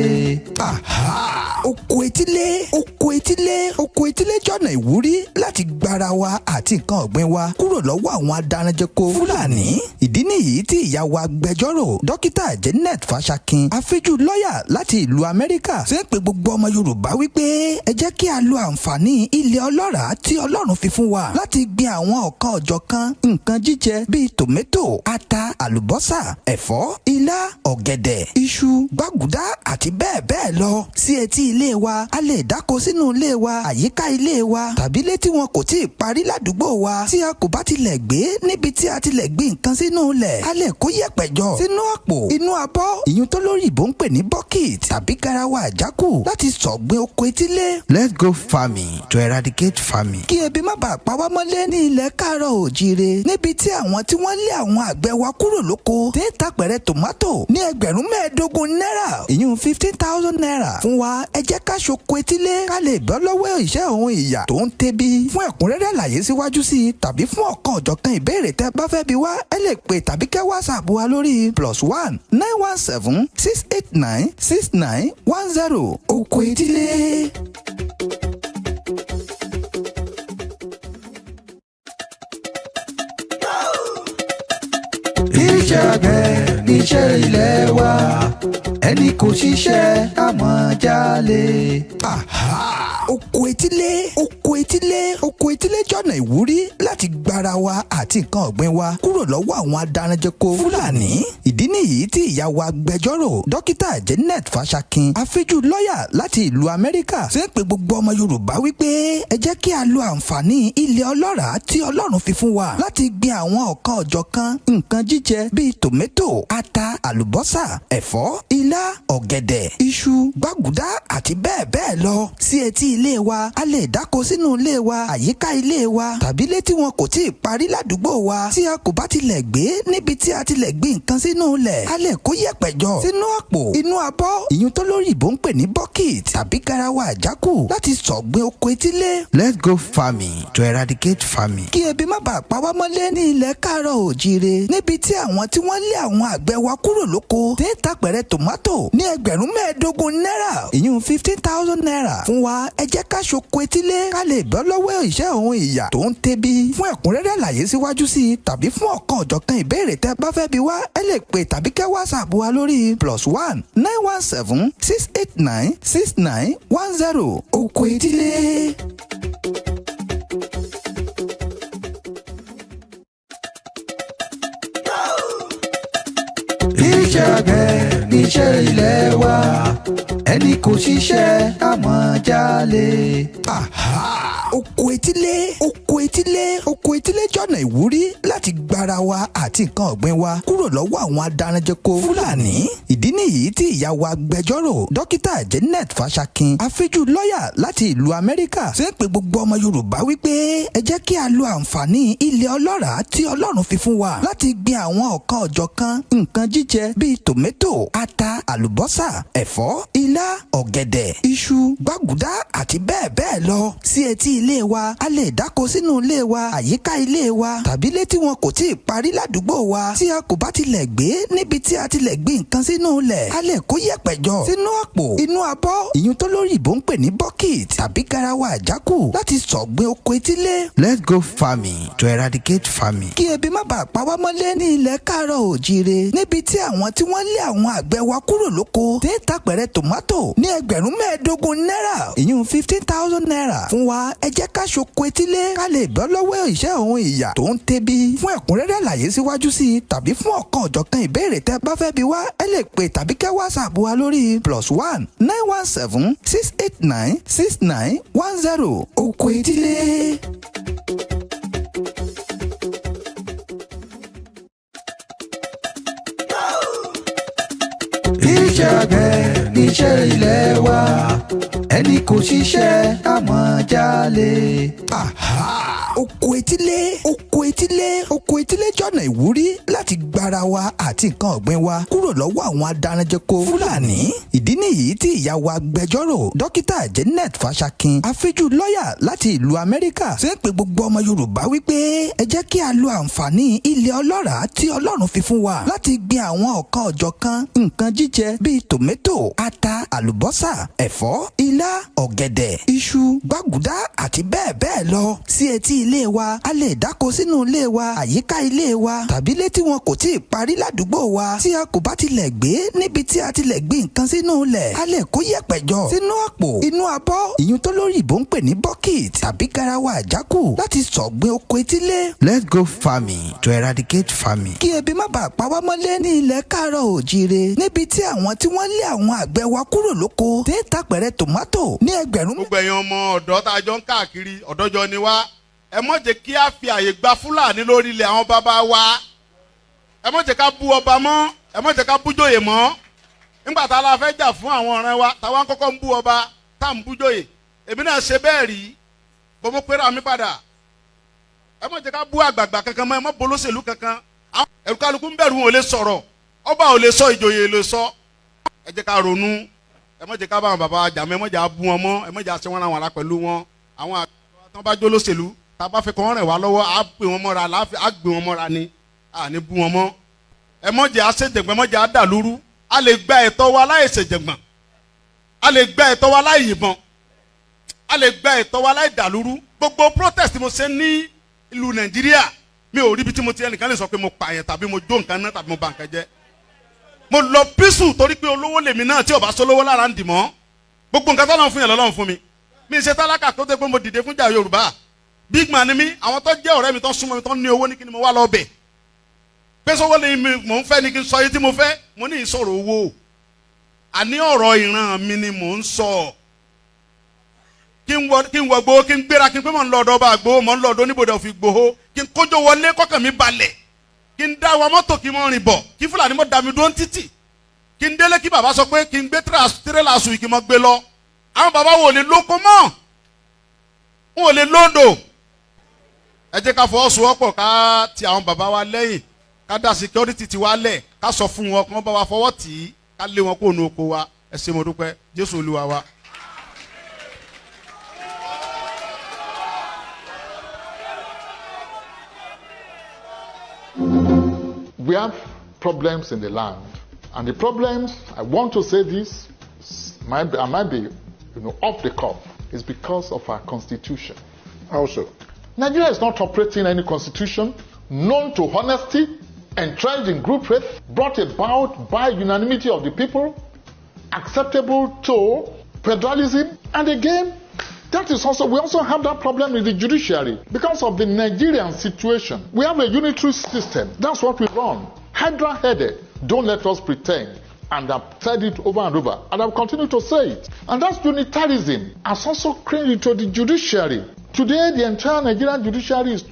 Oko etílé jọ̀nà ìwúrí láti gbára wa àti nǹkan ọ̀gbìn wa kúrò lọ́wọ́ àwọn adaranjẹko Fúlàní. Ìdí nìyí tí ìyá wa agbẹjọ́rò dókítà Janet Fashakin, afíjú lọ́ọ̀yà láti ìlú Amẹ́ríkà, ṣe ń pe gbogbo ọmọ Yorùbá wípé ẹ jẹ́ kí a lo àǹfààní ilẹ̀ ọlọ́ràá tí Ọlọ́run fi fún wa láti gbin àwọn ọ̀kan ọ̀jọ̀kan nǹkan jíjẹ bíi tòmẹ́tò, ata, àlùbọ́sà, ẹ̀fọ́, ilá, ọ̀gẹ̀dẹ̀, iṣu, gbàgùdá àti bẹ́ẹ̀ bẹ́ẹ̀ lọ sí etí ilé wa. A lè dáko sínú ilé wa, àyíká ilé wa, tàbí létí wọn kò tí ì parí ládùúgbò wa. Tí a kò bá tilẹ̀ gbé níbi tí a tilẹ̀ gbin nǹkan sínú ilẹ̀, a lè kó yẹ̀pẹ̀ jọ sínú àpò, inú abọ́, ìyún tó lóyìnbó ń pè ní bucket tàbí garawa àjákù láti ṣọ̀gbìn oko etílé. Let's go farming to eradicate famine. Kí ebi má bàa pa wá mọ́lé ní ilẹ̀ Káàárọ̀ Oòjíire, níbi tí àwọn tí wọ́n lé àwọn àgbẹ̀ wa kúrò lóko tí ń tapẹ̀rẹ̀ tòmátò ní $15,000 ìyún 15,000 naira fún wa. Ẹ jẹ́ ká ṣoko etílé ká lè bọ́ lọ́wọ́ ìṣẹ́ òun ìyà tó ń tẹ́bí. Fún ẹ̀kúnrẹ́rẹ́ àlàyé síwájú sí i tàbí fún ọ̀kan ọ̀jọ̀kan ìbéèrè tẹ́ bá fẹ́ bi wá, ẹ lè pè tàbí kẹ́ WhatsApp wa lórí +1 917 689 6910. Oko etílé. Iṣẹ́ àgbẹ̀ níṣẹ́ ilé wa, ẹni kò ṣiṣẹ́ àmọ́ jalè. Oko etílé jọ̀nà ìwúrí láti gbára wa àti nǹkan ọ̀gbìn wa kúrò lọ́wọ́ àwọn adaranjẹko Fúlàní. Ìdí nìyí tí ìyá wa agbẹjọ́rò dókítà Janet Fashakin, afíjú lọ́ọ̀yà láti ìlú Amẹ́ríkà, ṣe ń pe gbogbo ọmọ Yorùbá wípé ẹ jẹ́ kí a lo àǹfààní ilẹ̀ ọlọ́ràá tí Ọlọ́run fi fún wa láti gbin àwọn ọ̀kan ọ̀jọ̀kan nǹkan jíjẹ bíi tòmẹ́tò, ata, àlùbọ́sà, ẹ̀fọ́, ilá, ọ̀gẹ̀dẹ̀, iṣu, gbàgùdá àti bẹ́ẹ̀ bẹ́ẹ̀ lọ sí etí ilé ilé wa a lè dáko sínú ilé wa àyíká ilé wa tàbí ilé tí wọn kò tí ì parí ládùúgbò wa tí a kò bá tilẹ̀ gbé níbi tí a tilẹ̀ gbé nǹkan sínú ilẹ̀ a lè kó yẹ̀pẹ̀ jọ sínú àpò inú abọ́ ìyún tó lóyìnbó ń pè ní bucket tàbí garawa àjákù láti ṣọ̀gbìn oko etílé. Let's go farming to eradicate famine. kí ebi má bàa pa wá mọ́lé ní ilẹ̀ káàárọ̀ òjíire níbi tí àwọn tí wọ́n lé àwọn àgbẹ̀ wa kúrò lóko tí ń tàpẹ̀rẹ̀ tòmátò ní $15,000 ìyún 15,000 naira fún wa ẹ jẹ́ ká ṣoko etílé ká lè bọ́ lọ́wọ́ ìṣẹ́ òun ìyà tó ń tẹ́bi. fún ẹ̀kúnrẹ́rẹ́ àlàyé síwájú sí i tàbí fún ọ̀kan ọ̀jọ̀kan ìbéèrè tẹ́ bá fẹ́ bi wá ẹ lè pè tàbí kẹ́ WhatsApp wa lórí +1 917 689 6910 oko etílé. iṣẹ́ àgbẹ̀ níṣẹ́ ilé wa ẹni kò ṣiṣẹ́ àmọ́ jalè. oko etílé jọ̀nà ìwúrí láti gbára wa àti nǹkan ọ̀gbìn wa kúrò lọ́wọ́ àwọn adaranjẹko Fúlàní. ìdí nìyí tí ìyá wa agbẹjọ́rò dókítà Janet Fashakin afíjú lọ́ọ̀yà láti ìlú Amẹ́ríkà ṣe ń pe gbogbo ọmọ Yorùbá wípé ẹ jẹ́ kí a lo àǹfààní ilẹ̀ ọlọ́ràá tí Ọlọ́run fi fún wa láti gbin àwọn ọ̀kan ọ̀jọ̀kan nǹkan jíjẹ bíi tòmẹ́tò ata àlùbọ́sà ẹ̀fọ́ ilá ọ̀gẹ̀dẹ̀ iṣu gbàgùdá àti bẹ́ẹ̀ bẹ́ẹ̀ lọ sí etí ilé wa a lè dáko sínú ilé wa àyíká ilé wa tàbí ilé tí wọn kò tí ì parí ládùúgbò wa tí a kò bá tilẹ̀ gbé níbi tí a tilẹ̀ gbé nǹkan sínú ilẹ̀ a lè kó yẹ̀pẹ̀ jọ sínú àpò inú abọ́ ìyún tó lóyìnbó ń pè ní bucket tàbí garawa àjákù láti ṣọ̀gbìn oko etílé. Let's go farming to eradicate famine. kí ebi má bàa pa wá mọ́lé ní ilẹ̀ káàárọ̀ òjíire níbi tí àwọn tí wọ́n lé àwọn àgbẹ̀ wa kúrò lóko tí ń tàpẹ̀rẹ̀ tòmátò ní $15,000 ìyún 15,000 naira fún wa ẹ jẹ́ ká ṣoko etílé ká lè bọ́ lọ́wọ́ ìṣẹ́ òun ìyà tó ń tẹ́bi. fún ẹ̀kúnrẹ́rẹ́ àlàyé síwájú sí i tàbí fún ọ̀kan ọ̀jọ̀kan ìbéèrè tẹ́ bá fẹ́ bi wá ẹ lè pè tàbí kẹ́ WhatsApp wa lórí +1 917 689 6910 oko etílé. iṣẹ́ àgbẹ̀ níṣẹ́ ilé wa ẹni kò ṣiṣẹ́ àmọ́ jalè. oko etílé jọ̀nà ìwúrí láti gbára wa àti nǹkan ọ̀gbìn wa kúrò lọ́wọ́ àwọn adaranjẹko Fúlàní. ìdí nìyí tí ìyá wa agbẹjọ́rò dókítà Janet Fashakin afíjú lọ́ọ̀yà láti ìlú Amẹ́ríkà ṣe ń pe gbogbo ọmọ Yorùbá wípé ẹ jẹ́ kí a lo àǹfààní ilẹ̀ ọlọ́ràá tí Ọlọ́run fi fún wa láti gbin àwọn ọ̀kan ọ̀jọ̀kan nǹkan jíjẹ bíi tòmẹ́tò ata àlùbọ́sà ẹ̀fọ́ ilá ọ̀gẹ̀dẹ̀ iṣu gbàgùdá àti bẹ́ẹ̀ bẹ́ẹ̀ lọ sí etí ilé wa a lè dáko sínú ilé wa àyíká ilé wa tàbí ilé tí wọn kò tí ì parí ládùúgbò wa tí a kò bá tilẹ̀ gbé níbi tí a tilẹ̀ gbé nǹkan sínú ilẹ̀ a lè kó yẹ̀pẹ̀ jọ sínú àpò inú abọ́ ìyún tó lóyìnbó ń pè ní bucket tàbí garawa àjákù láti ṣọ̀gbìn oko etílé. Let's go farming to eradicate famine. kí ebi má bàa pa wá mọ́lé ní ilẹ̀ káàárọ̀ òjíire níbi tí àwọn tí wọ́n lé àwọn àgbẹ̀ wa kúrò lóko tí ń tàpẹ̀rẹ̀ tòmátò ní gbogbo ẹ̀yin ọmọ ọ̀dọ́ tá a jọ ń káàkiri ọ̀dọ́jọ́ ni wá ẹ mọ̀ jẹ́ kí a fi àyè gba Fúlàní lórí ilẹ̀ àwọn bàbá wa ẹ mọ̀ jẹ́ ká bú ọba mọ́ ẹ mọ̀ jẹ́ ká bú jòyè mọ́ nígbà tá a la fẹ́ jà fún àwọn ọ̀rẹ́ wa táwa ń kọ́kọ́ ń bú ọba tá à ń bú jòyè èmi náà ṣe bẹ́ẹ̀ rí bọ́mọ pẹ́rẹ́ mi padà ẹ mọ̀ jẹ́ ká bú àgbààgbà kankan mọ́ ẹ mọ̀ bolóṣèlú kankan ẹ̀rù kálukú ń bẹ̀rù wọn ò lè sọ̀rọ̀ ọba ò lè sọ ìjòyè lè sọ ẹ jẹ́ ká ronú ẹ mọ̀ jẹ́ ká bá àwọn bàbá àjàmọ́ ẹ mọ̀ jẹ́ àbú wọn mọ́ ẹ mọ̀ jẹ́ àṣẹ wọn àwọn ará pẹ̀lú wọn àwọn àgbà tó bá jó lóṣèlú tá a bá fẹ́ kọ́ wọn rìn wá lọ́wọ́ á gbé wọn mọ́ra á gbé wọn mọ́ra ni à ní bú wọn mọ́ ẹ mọ̀ jẹ́ àṣejẹ̀gbọ́n ẹ mọ̀ jẹ́ àdàlúrú a lè gba ẹ̀tọ́ wa láì ṣèjẹ̀gbọ́n a lè gba ẹ̀tọ́ wa láì yìnbọn a lè gba ẹ̀tọ́ wa láì dàlúrú gbogbo protest mo ṣe ní ìlú Nàìjíríà mi ò rí ibi tí mo ti ẹnìkan lè sọ pé mo pààyàn tàbí mo jó nǹkan náà tàbí mo bà nǹkan jẹ́ mo lọ písù torí pé olówó lèmi náà tí ò bá sólówó lára ń dì mọ́ gbogbo nǹkan tọ́lọ́run fún yẹn lọ́lọ́run fún mi mi ṣe tálákà tó dé pé mo dìde fún jà Yorùbá big man ni mí àwọn tó jẹ́ ọ̀rẹ́ mi tó súnmọ́ mi tó ní owó ní kí ni mo wá lọ bẹ̀ pé sọ́wọ́ lè mò ń fẹ́ ni kí n sọ yìí tí mo fẹ́ mo ní ìsọ̀rọ̀ owó àní ọ̀rọ̀ ìran mi ni mò ń sọ kí n wọ gbowó kí n gbéra kí n pé mò ń lọ ọ̀dọ̀ ọba àgbowó mò ń lọ ọ̀dọ̀ oníbodè òfin gbowó kí n kójó wọlé kọ́kàn mi balẹ̀ kí n dá wa mọ́tò kí n mọ́ rìn bọ̀ kí Fúlàní mọ́ da mi dúró ń títì kí n délé kí bàbá sọ pé kí n gbé tírélà sùn kí n mọ́ gbé lọ àwọn bàbá wo lè lóko mọ́ wọn ò lè lóńdò. ẹ jẹ́ ká fọwọ́sowọ́pọ̀ ká ti àwọn bàbá wa lẹ́yìn, ká dá security ti wa lẹ̀, ká sọ fún wọn kí wọ́n bá wa fọwọ́ tì í, ká lé wọn kó nu oko wa. ẹ ṣé mo dúpẹ́, Jésù Olúwa wa. We have problems in the land, and the problems, I want to say this, I might be, off the cuff, is because of our constitution. Also, Nigeria is not operating any constitution known to honesty, entrenched in group faith, brought about by unanimity of the people, acceptable to federalism, and again, that is also, we also have that problem with the judiciary. Because of the Nigerian situation, we have a unitary system. That's what we run. Hydra-headed. Don't let us pretend. And I've said it over and over. And I'll continue to say it. And that's unitarism has also crept into the judiciary. Today, the entire Nigerian judiciary is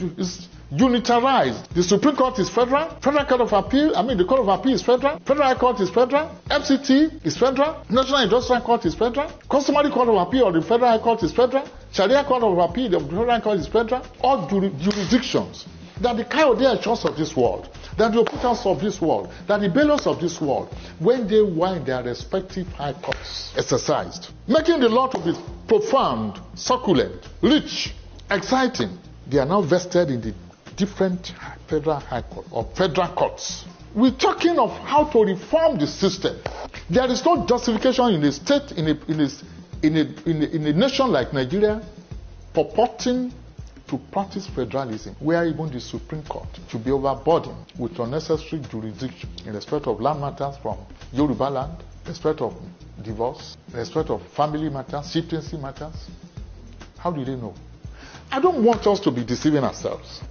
unitarized. The Supreme Court is federal. Federal Court of Appeal, the Court of Appeal is federal. Federal High Court is federal. FCT is federal. National Industrial Court is federal. Customary Court of Appeal of the Federal High Court is federal. Sharia Court of Appeal of the Federal High Court is federal. All jurisdictions. That the Koikimedia of this world, that the Oputas of this world, that the Belos of this world, when they wind their respective high courts exercised, making the law to be profound, succulent, rich, exciting, they are now vested in the different federal high court or federal courts. We're talking of how to reform the system. There is no justification in a state, in a nation like Nigeria, purporting to practice federalism, where even the Supreme Court should be overburdened with unnecessary jurisdiction in respect of land matters from Yoruba land, respect of divorce, respect of family matters, chieftaincy matters. How do they know? I don't want us to be deceiving ourselves.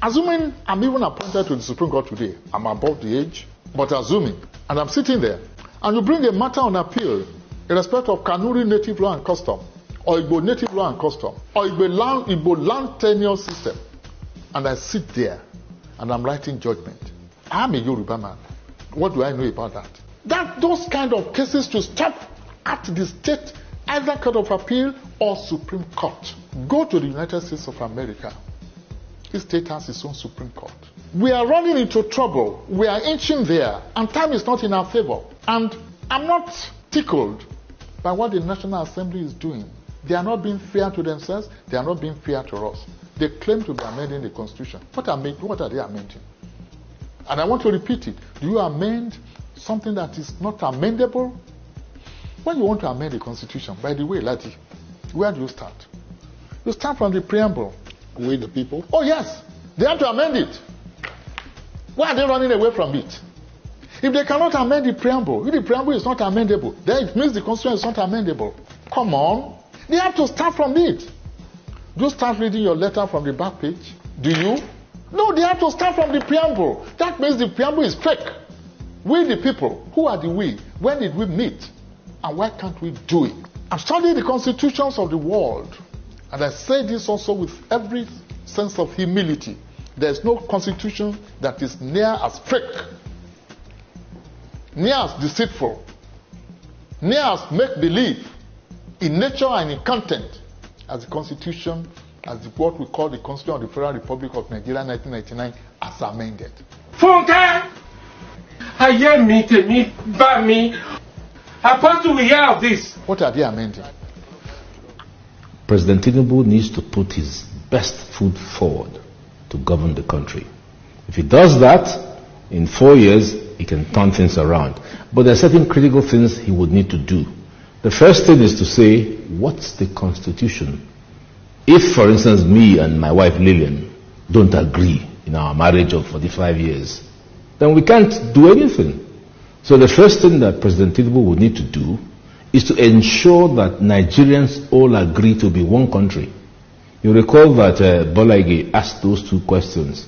Assuming I'm even appointed to the Supreme Court today, I'm above the age, but assuming, and I'm sitting there, and you bring a matter on appeal in respect of Kanuri native law and custom, or Igbo native law and custom, or Igbo land tenure system, and I sit there, and I'm writing judgment. I'm a Yoruba man. What do I know about that? Those kind of cases to stop at the state, either Court of Appeal or Supreme Court. Go to the United States of America. Each state has its own Supreme Court. We are running into trouble. We are inching there, and time is not in our favor. And I'm not tickled by what the National Assembly is doing. They are not being fair to themselves. They are not being fair to us. They claim to be amending the Constitution. What are they amending? And I want to repeat it. Do you amend something that is not amendable? When you want to amend the Constitution, by the way, Lati, where do you start? You start from the preamble. With the people? Oh yes, they have to amend it. Why are they running away from it? If they cannot amend the preamble, if the preamble is not amendable, then it means the Constitution is not amendable. Come on, they have to start from it. Do you start reading your letter from the back page? Do you? No, they have to start from the preamble. That means the preamble is fake. We the people, who are the we? When did we meet? And why can't we do it? I've studied the constitutions of the world. And I say this also with every sense of humility. There is no constitution that is near as fake, near as deceitful, near as make-believe in nature and in content as the constitution, as what we call the Constitution of the Federal Republic of Nigeria 1999 as amended. Funke! Ayemi, Temi, Bami. Apostle, we hear of this. What are they amending? President Tinubu needs to put his best foot forward to govern the country. If he does that, in 4 years, he can turn things around. But there are certain critical things he would need to do. The first thing is to say, what's the Constitution? If, for instance, me and my wife Lillian don't agree in our marriage of 45 years, then we can't do anything. So the first thing that President Tinubu would need to do is to ensure that Nigerians all agree to be one country. You recall that Bola Ige asked those two questions.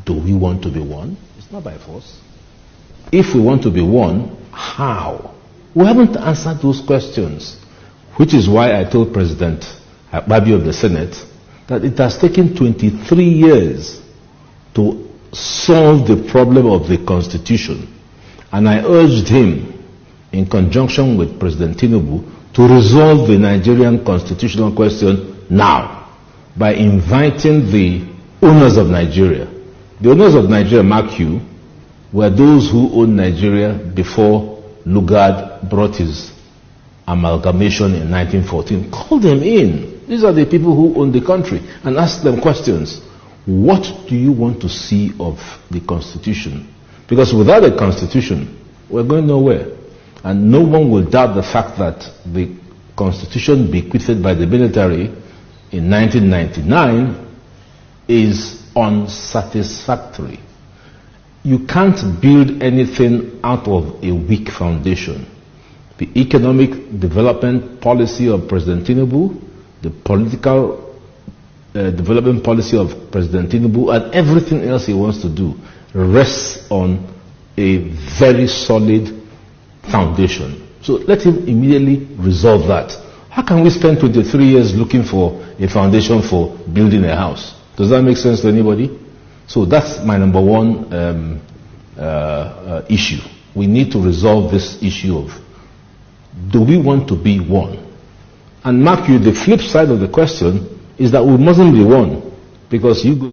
Do we want to be one? It's not by force. If we want to be one, how? We haven't answered those questions, which is why I told President Babi of the Senate that it has taken 23 years to solve the problem of the Constitution. And I urged him, in conjunction with President Tinubu, to resolve the Nigerian constitutional question now. by inviting the owners of Nigeria. The owners of Nigeria, mark you, were those who owned Nigeria before Lugard brought his amalgamation in 1914. Call them in. These are the people who own the country, and ask them questions. What do you want to see of the Constitution? Because without a Constitution, we're going nowhere. And no one will doubt the fact that the Constitution bequeathed by the military in 1999 is unsatisfactory. You can't build anything out of a weak foundation. The economic development policy of President Tinubu, the political development policy of President Tinubu, and everything else he wants to do rests on a very solid foundation. So let him immediately resolve that. How can we spend 23 years looking for a foundation for building a house? Does that make sense to anybody? So that's my number one issue. We need to resolve this issue of, do we want to be one? And mark you, the flip side of the question is that we mustn't be one, because you go.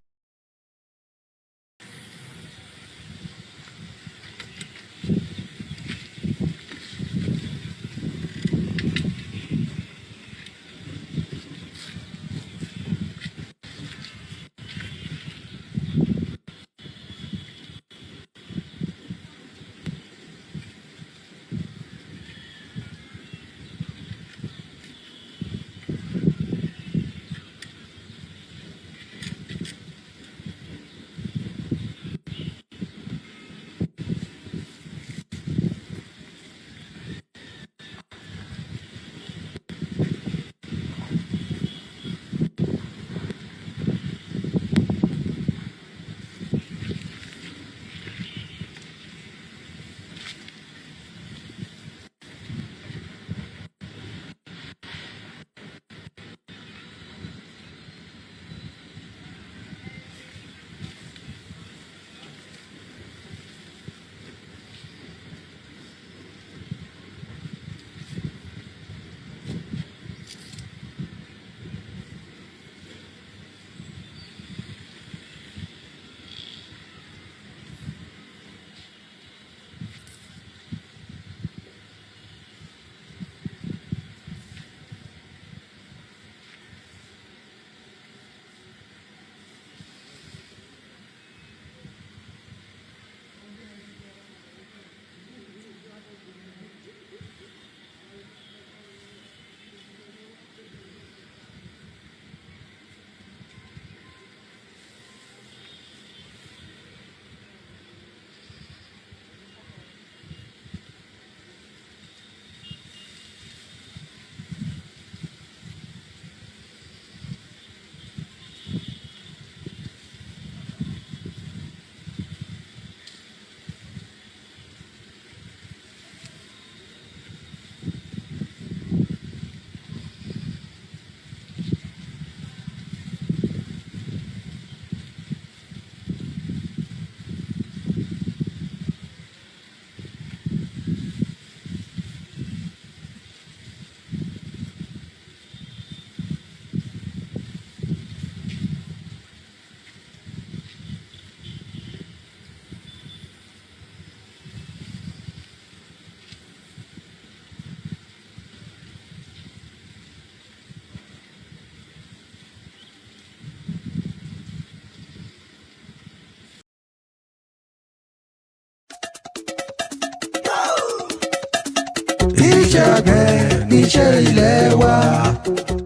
iṣẹ́ àgbẹ̀ níṣẹ́ ilé wa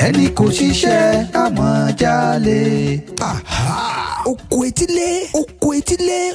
ẹni kò ṣiṣẹ́ àmọ́ jalè.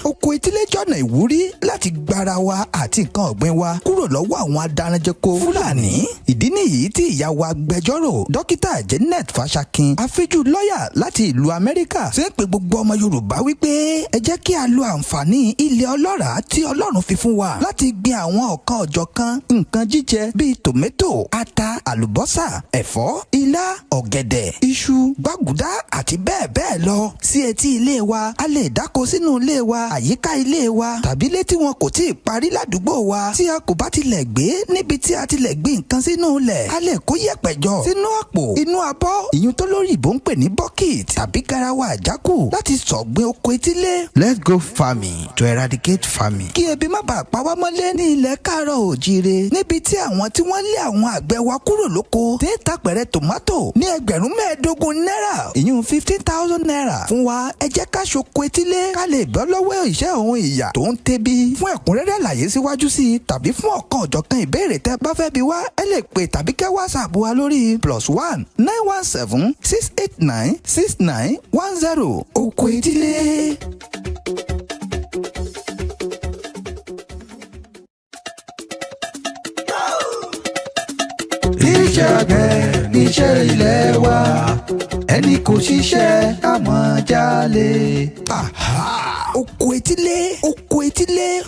oko etílé jọ̀nà ìwúrí láti gbára wa àti nǹkan ọ̀gbìn wa kúrò lọ́wọ́ àwọn adaranjẹko Fúlàní. Ìdí nìyí tí ìyá wa agbẹjọ́rò dókítà Janet Fashakin afíjú lọ́ọ̀yà láti ìlú Amẹ́ríkà ṣe ń pe gbogbo ọmọ Yorùbá wípé ẹ jẹ́ kí a lo àǹfààní ilẹ̀ ọlọ́ràá tí Ọlọ́run fi fún wa láti gbin àwọn ọ̀kan ọ̀jọ̀kan nǹkan jíjẹ bíi tòmẹ́tò, ata, àlùbọ́sà, ẹ̀fọ́, ilá, ọ̀gẹ̀dẹ̀, iṣu, gbàgùdá àti bẹ́ẹ̀ bẹ́ẹ̀ lọ sí etí ilé wa. A lè dáko sínú sínú ilé wa àyíká ilé wa tàbí ilé tí wọn kò tí ì parí ládùúgbò wa tí a kò bá tilẹ̀ gbé níbi tí a tilẹ̀ gbé nǹkan sínú ilẹ̀ a lè kó yẹ̀pẹ̀ jọ sínú àpò inú abọ́ ìyún tó lórí ìbò ń pè ní bucket tàbí garawa àjákù láti sọ̀gbìn oko etílé. Let's go farming to eradicate famine. kí ebi má bàa pa wá mọ́lé ní ilẹ̀ káàárọ̀ òjíire níbi tí àwọn tí wọ́n lé àwọn àgbẹ̀ wa kúrò lóko tí ń ta pẹ̀rẹ̀ tòmátò ní ẹgbẹ̀rún mẹ́ẹ̀ẹ́dógún náírà ìyún 15,000 naira fún wa ẹ jẹ́ ká ṣoko etílé ká lè bọ́ lọ́wọ́ ìṣẹ́ òun ìyà tó ń tẹ́bi. fún ẹ̀kúnrẹ́rẹ́ àlàyé síwájú sí i tàbí fún ọ̀kan ọ̀jọ̀kan ìbéèrè tẹ́ bá fẹ́ bi wá ẹ lè pè tàbí kẹ́ WhatsApp wa lórí +1 917 689 6910 oko etílé. iṣẹ́ àgbẹ̀ níṣẹ́ ilé wa ẹni kò ṣiṣẹ́ àmọ́ jalè.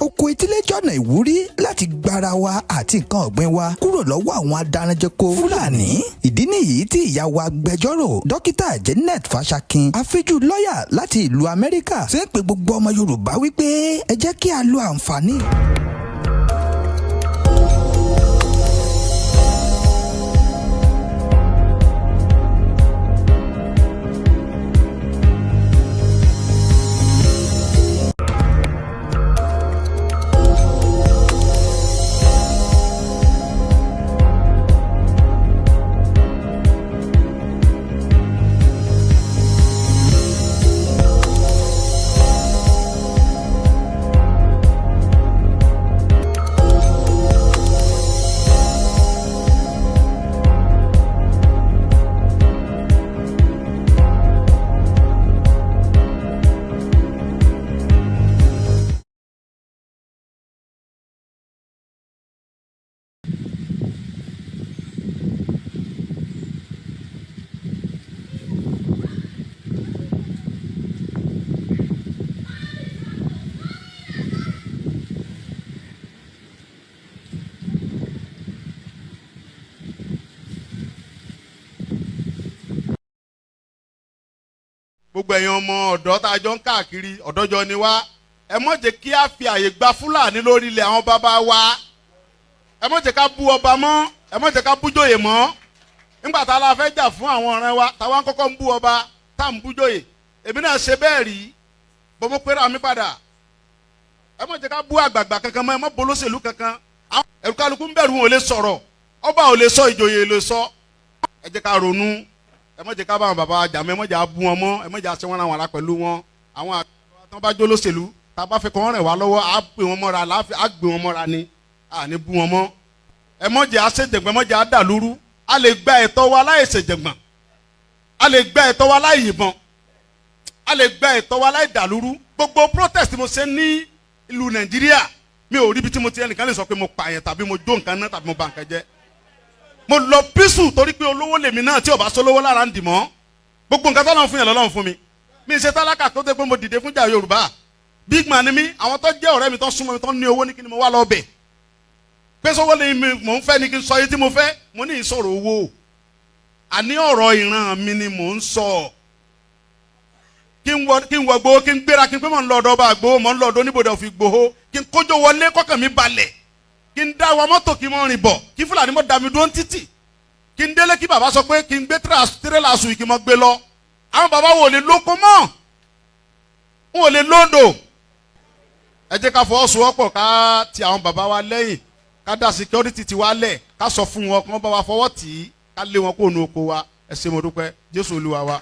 oko etílé jọ̀nà ìwúrí láti gbára wa àti nǹkan ọ̀gbìn wa kúrò lọ́wọ́ àwọn adaranjẹko Fúlàní. ìdí nìyí tí ìyá wa agbẹjọ́rò dókítà Janet Fashakin afíjú lọ́ọ̀yà láti ìlú Amẹ́ríkà ṣe ń pe gbogbo ọmọ Yorùbá wípé ẹ jẹ́ kí a lo àǹfààní. gbogbo ẹ̀yin ọmọ ọ̀dọ́ tá a jọ ń káàkiri ọ̀dọ́jọ́ ni wá ẹ má jẹ́ kí a fi àyè gba Fúlàní lórí ilẹ̀ àwọn bàbá wa ẹ má jẹ́ ká bú ọba mọ́ ẹ má jẹ́ ká bú jòyè mọ́ nígbà tá a la fẹ́ jà fún àwọn ọ̀rẹ́ wa táwa ń kọ́kọ́ ń bú ọba tá à ń bú jòyè èmi náà ṣe bẹ́ẹ̀ rí bọ́ mo pera mi padà ẹ má jẹ́ ká bú àgbààgbà kankan mọ́ ẹ má bolóṣèlú kankan ẹ̀rù kálukú ń bẹ̀rù wọn ò lè sọ̀rọ̀ ọba ò lè sọ ìjòyè lè sọ ẹ jẹ́ ká ronú ẹ má jẹ́ ká bá àwọn bàbá jà mọ́ ẹ má jẹ́ bú wọn mọ́ ẹ má jẹ́ àṣẹ wọn àwọn ará pẹ̀lú wọn àwọn àgbà tó bá jó lóṣèlú tá a bá fẹ́ kọ́ wọn rìn wá lọ́wọ́ á gbé wọn mọ́ra á gbé wọn mọ́ra ni à ní bú wọn mọ́ ẹ má jẹ́ àṣejẹ̀gbọ́n ẹ má jẹ́ àdàlúrú a lè gba ẹ̀tọ́ wa láì ṣèjẹ̀gbọ́n a lè gba ẹ̀tọ́ wa láì yìnbọn a lè gba ẹ̀tọ́ wa láì dàlúrú gbogbo protest mo ṣe ní ìlú Nàìjíríà mi ò rí ibi tí mo ti ẹnìkan lè sọ pé mo pààyàn tàbí mo jó nǹkan náà tàbí mo bà nǹkan jẹ́ mo lọ písù torí pé olówó lèmi náà tí ò bá sólówó lára ń dì mọ́ gbogbo nǹkan tọ́lọ́run fún yẹn lọ́lọ́run fún mi mi ṣe tálákà tó dé pé mo dìde fún jà Yorùbá big man ni mí àwọn tó jẹ́ ọ̀rẹ́ mi tó súnmọ́ mi tó ní owó ní kí ni mo wá lọ bẹ̀ pé sọ́wọ́ lè mi mò ń fẹ́ ni kí n sọ yìí tí mo fẹ́ mo ní ìsọ̀rọ̀ owó àní ọ̀rọ̀ ìran mi ni mò ń sọ kí n wọ gbowó kí n gbéra kí n pé mò ń lọ ọ̀dọ̀ ọba àgbowó mò ń lọ ọ̀dọ̀ oníbodè òfin gbowó kí n kójó wọlé kọ́kàn mi balẹ̀ kí n dá wa mọ́tò kí n mọ́ rìn bọ̀ kí Fúlàní mọ́ da mi dúró ń títì kí n délé kí bàbá sọ pé kí n gbé tírélà sùn kí n mọ́ gbé lọ àwọn bàbá wo lè lóko mọ́ wọn ò lè lóńdò ẹ jẹ́ ká fọwọ́sowọ́pọ̀ ká ti àwọn bàbá wa lẹ́yìn ká dá security ti wá lẹ̀ ká sọ fún wọn kí wọ́n bá wa fọwọ́ tì í ká lé wọn kó nu oko wa ẹ ṣé mo dúpẹ́ Jésù Olúwa wa.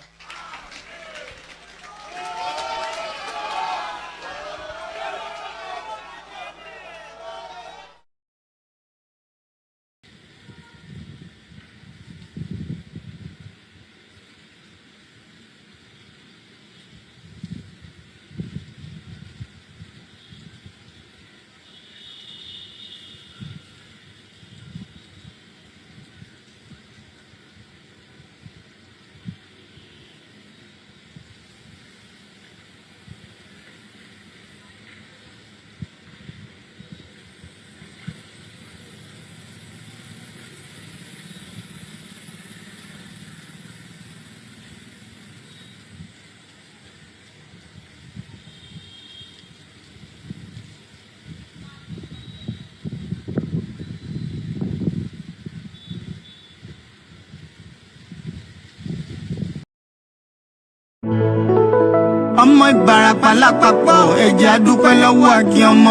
ọmọ Ìbàràpá lápapọ̀ ẹ jẹ́ a dúpẹ́ lọ́wọ́ Akin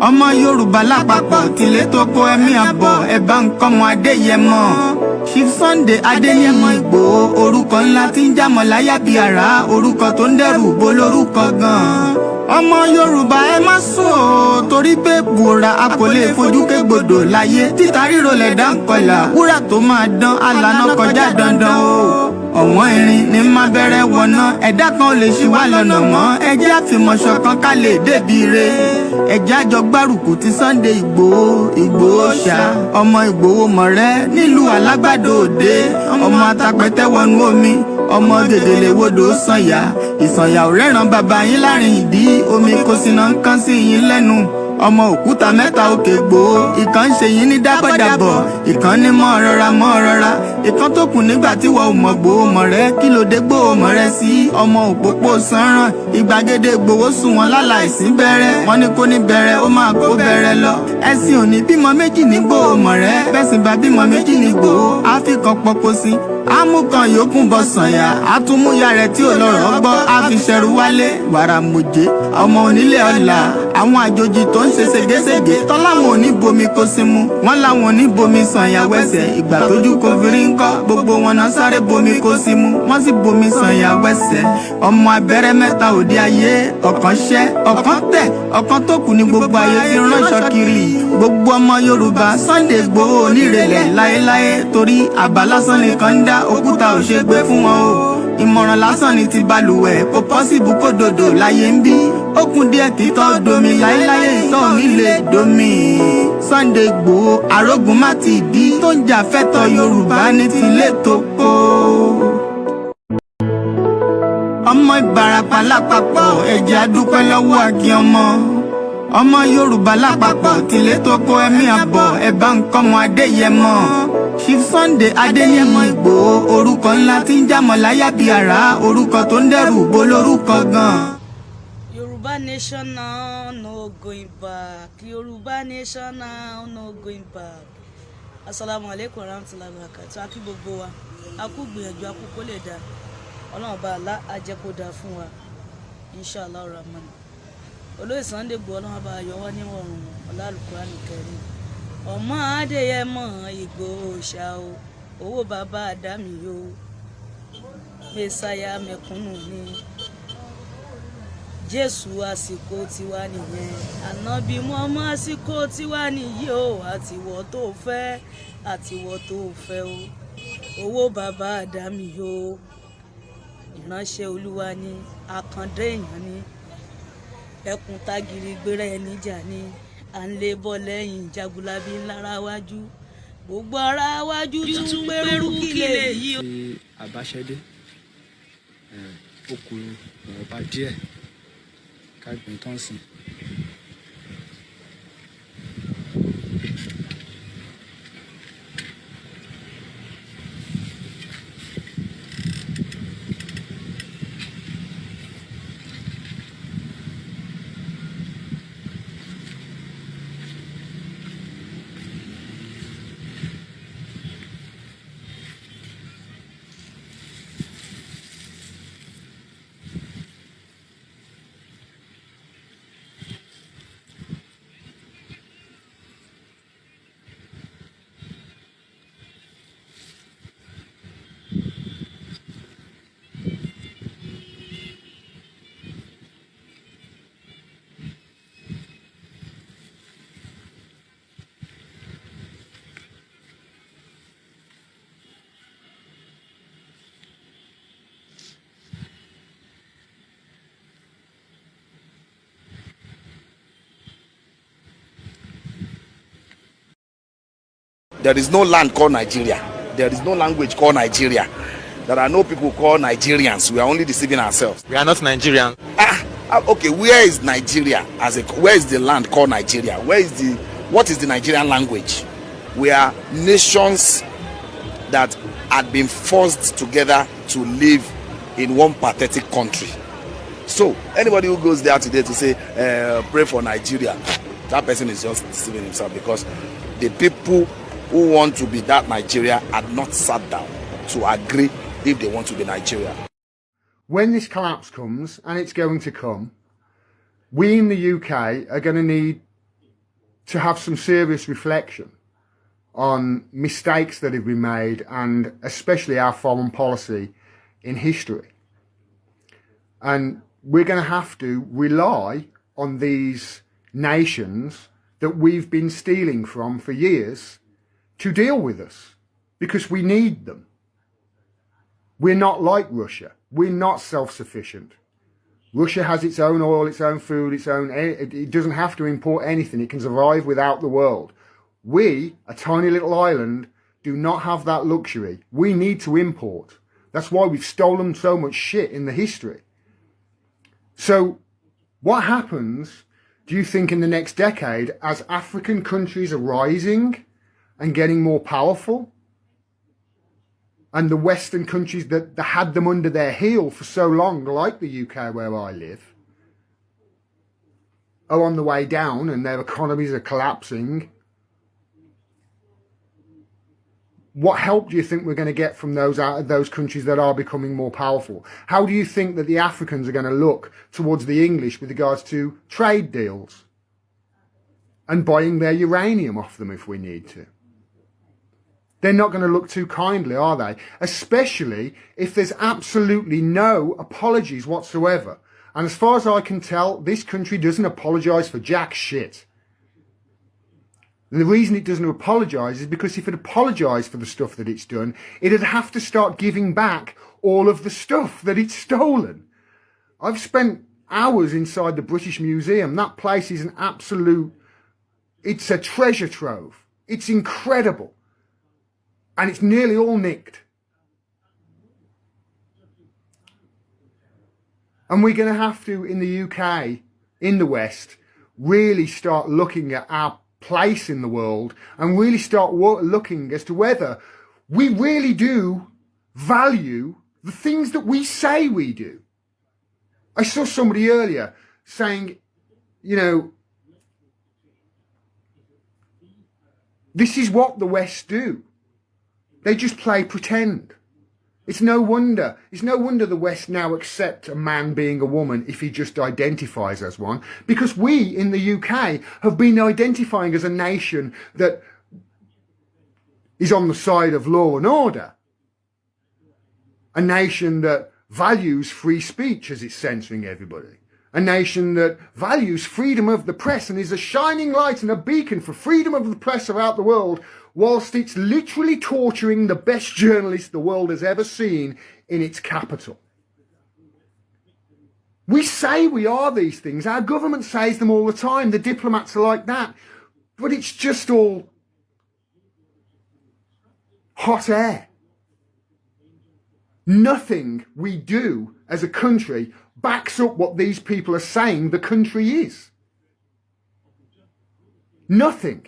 ọmọ Yorùbá lápapọ̀ tìlé tó kó ẹ̀mí àbọ̀ ẹ bá ń kọ́mọ Adéyẹmọ Chief Sunday Adéyẹmọ Ìgbòho orúkọ ńlá tí ń jámọ́ láyà bí àrá orúkọ tó ń dẹ́rù bo lórúkọ gan-an ọmọ Yorùbá ẹ má sùn o torí pé bùrà a kò lè fojú kégbodò láyé títa ríro lẹ̀dá ń kọlà wúrà tó máa dán alànà kọjá dandan o ọ̀wọ́n irin ní má bẹ̀rẹ̀ wọ̀nà ẹ̀dá kan ò lè ṣì wá lọ́nà mọ́ ẹjẹ́ àfìmọ̀ṣọ̀ kan ká lè débi re ẹjẹ́ àjọ gbárùkù ti Sunday Ìgbòho ṣá ọmọ Ìgbòho mọ̀rẹ́ nílùú Alágbàdo Òde ọmọ atapẹ̀tẹ̀ wọnú omi ọmọ gèdèlè wodò sànyà ìsànyà ò rẹ́ràn bàbá yín láàrin ìdí omi kò sì náà ń kán sí yín lẹ́nu ọmọ òkúta mẹ́ta òkè Ìgbòho ìkan ń ṣe yín ní dábọ̀dàbọ̀ ìkan ní mọ́ rọra ìkan tó kù nígbà tí wọ́n ò mọ̀ Ìgbòho mọ̀rẹ́ kí ló dé Ìgbòho mọ̀rẹ́ sí ọmọ òpópó sanran ìgbàgede Ìgbòho sùn wọn láláìsí bẹ̀rẹ̀ wọn ní kó ní bẹ̀rẹ̀ ó máa kó bẹ̀rẹ̀ lọ ẹ̀sìn òní bímọ méjì ní Ìgbòho mọ̀rẹ́ bẹ́sìn bá bímọ méjì ní Ìgbòho àfikàn pọ̀pọ̀ sí amúkan yòókù bọ sànyà àtúmúyà rẹ̀ tí ò lọ́rọ̀ gbọ́ àfiṣẹrù wálé wàrà mòjé ọmọ onílé ọ̀la àwọn àjòjì tó ń ṣe ségesège tọ́láwọn ò ní bomi kó sí mu wọ́n láwọn ò ní bomi sànyà wẹ́sẹ̀ ìgbà tójú kò fi rí ńkọ́ gbogbo wọn náà sáré bomi kó sí mu wọ́n sì bomi sànyà wẹ́sẹ̀ ọmọ abẹ́rẹ́ mẹ́ta òde ayé ọ̀kan ṣẹ́ ọ̀kan tẹ̀ ọ̀kan tó kù ní gbogbo ayé ti ránṣọ kiri gbogbo ọmọ Yorùbá Sunday Ìgbòho onírèlẹ̀ láéláé torí àbá lásán nìkan ń dá òkúta ò ṣe gbé fún wọn o ìmọ̀ràn lásán ni ti balùwẹ̀ kò pọ́sibú kó dòdò láyé ń bí ó kún díẹ̀ títọ́ domi láéláyé ìtọ́ mi lè domi Sunday Ìgbòho arógun má ti dí tó ń jà fẹ́tọ̀ Yorùbá ní tilé tó kó ọmọ Ìbàràpá lápapọ̀ ẹ jẹ́ a dúpẹ́ lọ́wọ́ Akin ọmọ Yorùbá lápapọ̀ tìlé tó kó ẹ̀mí àbọ̀ ẹ bá ń kọ́mọ Adéyẹmọ Chief Sunday Adéyẹmọ Ìgbòho orúkọ ńlá tí ń jámọ́ láyà bí àrá orúkọ tó ń dẹ́rù bo lórúkọ gan. Yorùbá nation now no going back Yorùbá nation now no going back. Assalamu alaikum warahmatullahi wabarakatuh akí gbogbo wa akú gbìyànjú akú kó lè dá Ọlọ́run bá alá ajẹ́kó dá fún wa inshallah rahman olóyè Sunday Ìgbòho Ọlọ́run bá yọ wá níwọ̀rùn ọlá Al-Qur'ani Karim ọmọ Adéyẹmọ Ìgbòho ṣá o owó bàbá àdámì o mẹsàyà mẹ̀kúnnù ni Jésù àsìkò tiwa nìyẹn ànábì mọ́mọ́ àsìkò tiwa nìyí o àtiwọ́ tó fẹ́ o owó bàbá àdámì o ìránṣẹ́ Olúwa ni àkàndé èèyàn ni ẹkùn tágìrì gbéra ẹni jà ni à ń lé bọ́ lẹ́yìn jagunlabi ńlára wájú gbogbo ara wájú tún gbèrú kílẹ̀ yìí. àbáṣẹ́dé okùnrin ọba díẹ̀ kágbìn tán sìn. There is no land called Nigeria. There is no language called Nigeria. There are no people called Nigerians. We are only deceiving ourselves. We are not Nigerian. Okay, where is Nigeria? Where is the land called Nigeria? What is the Nigerian language? We are nations that had been forced together to live in one pathetic country. So anybody who goes there today to say pray for Nigeria, that person is just deceiving himself, because the people who want to be that Nigeria had not sat down to agree if they want to be Nigeria. when this collapse comes, and it's going to come, we in the UK are going to need to have some serious reflection on mistakes that have been made, and especially our foreign policy in history. And we're going to have to rely on these nations that we've been stealing from for years to deal with us, because we need them. We're not like Russia. We're not self-sufficient. Russia has its own oil, its own food, it doesn't have to import anything. It can survive without the world. We, a tiny little island, do not have that luxury. We need to import. That's why we've stolen so much shit in the history. So what happens, do you think, in the next decade as African countries are rising and getting more powerful, and the Western countries that had them under their heel for so long, like the UK where I live, are on the way down and their economies are collapsing? What help do you think we're going to get from those countries that are becoming more powerful? How do you think that the Africans are going to look towards the English with regards to trade deals and buying their uranium off them if we need to? They're not going to look too kindly, are they? Especially if there's absolutely no apologies whatsoever. And as far as I can tell, this country doesn't apologise for jack shit. And the reason it doesn't apologise is because if it apologised for the stuff that it's done, it'd have to start giving back all of the stuff that it's stolen. I've spent hours inside the British Museum. That place is an absolute, it's a treasure trove. It's incredible. And it's nearly all nicked. And we're going to have to, in the UK, in the West, really start looking at our place in the world and really start looking as to whether we really do value the things that we say we do. I saw somebody earlier saying, you know, this is what the West do. They just play pretend. It's no wonder the West now accept a man being a woman if he just identifies as one, because we in the UK have been identifying as a nation that is on the side of law and order. A nation that values free speech as it's censoring everybody. A nation that values freedom of the press and is a shining light and a beacon for freedom of the press throughout the world, whilst it's literally torturing the best journalists the world has ever seen in its capital. We say we are these things. Our government says them all the time. The diplomats are like that. But it's just all hot air. Nothing we do as a country backs up what these people are saying the country is. Nothing.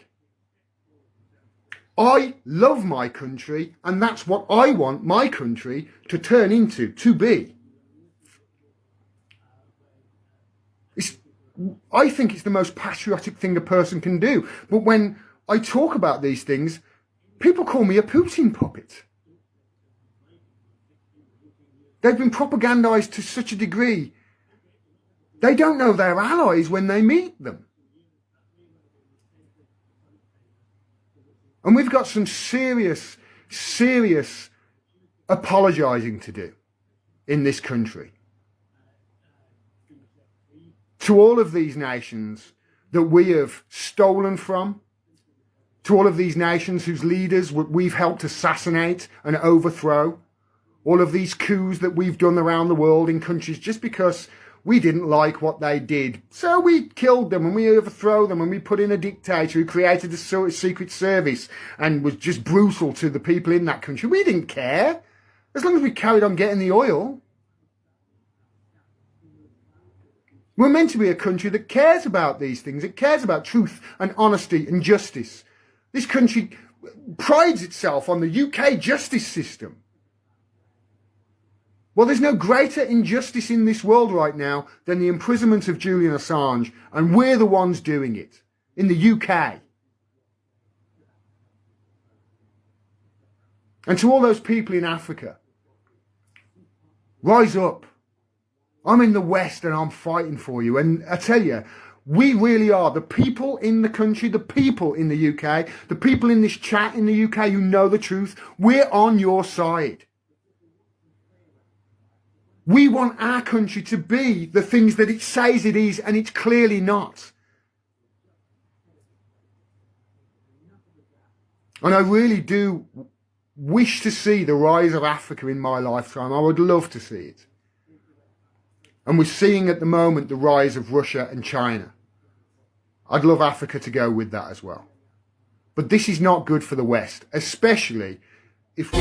I love my country, and that's what I want my country to turn into, to be. I think it's the most patriotic thing a person can do. But when I talk about these things, people call me a Putin puppet. They've been propagandized to such a degree. They don't know their allies when they meet them. And we've got some serious apologising to do in this country. To all of these nations that we have stolen from, to all of these nations whose leaders we've helped assassinate and overthrow, all of these coups that we've done around the world in countries just because we didn't like what they did. So we killed them and we overthrew them and we put in a dictator who created a secret service and was just brutal to the people in that country. We didn't care, as long as we carried on getting the oil. We're meant to be a country that cares about these things. It cares about truth and honesty and justice. This country prides itself on the UK justice system. Well, there's no greater injustice in this world right now than the imprisonment of Julian Assange, and we're the ones doing it in the UK. And to all those people in Africa, rise up, I'm in the West and I'm fighting for you. And I tell you, we really are. The people in the country, the people in the UK, the people in this chat in the UK who know the truth, we're on your side. We want our country to be the things that it says it is, and it's clearly not. And I really do wish to see the rise of Africa in my lifetime. I would love to see it. And we're seeing at the moment the rise of Russia and China. I'd love Africa to go with that as well. But this is not good for the West, especially if we...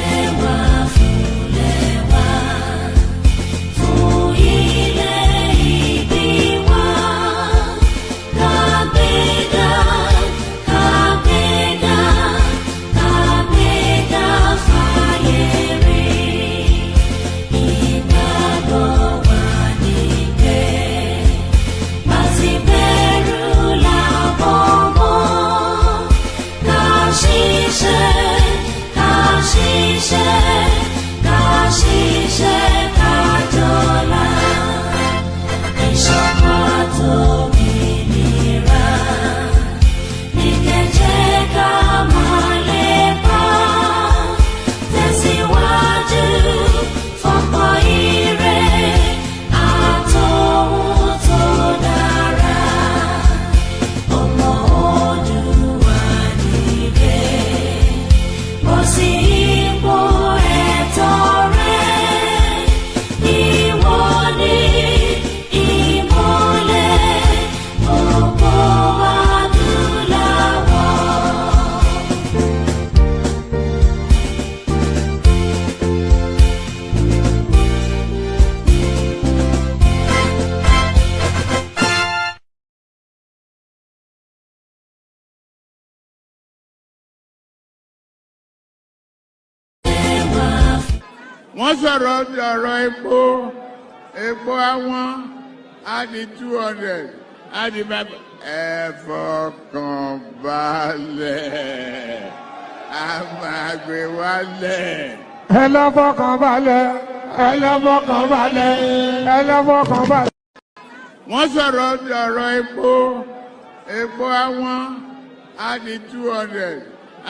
wọ́n sọ̀rọ̀ bí ọ̀rọ̀ epo àwọn á di 200 á di 5. Ẹ fọkàn balẹ̀ a máa gbé wálẹ̀. ẹ lọ fọkàn balẹ̀ ẹ lọ fọkàn balẹ̀ ẹ lọ fọkàn balẹ̀. wọ́n sọ̀rọ̀ bí ọ̀rọ̀ epo àwọn á di 200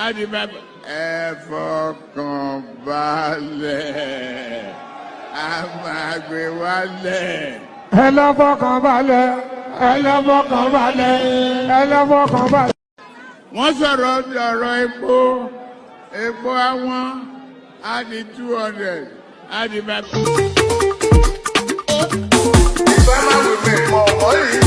á di 5. Ẹ fọkàn balẹ̀ a máa gbé wálẹ̀. ẹ lọ fọkàn balẹ̀ ẹ lọ fọkàn balẹ̀ ẹ lọ fọkàn balẹ̀. wọ́n sọ̀rọ̀ bí ọ̀rọ̀ epo àwọn á di 200 á di 5. Ìfẹ́mà wípé mọ̀ ọ́yì.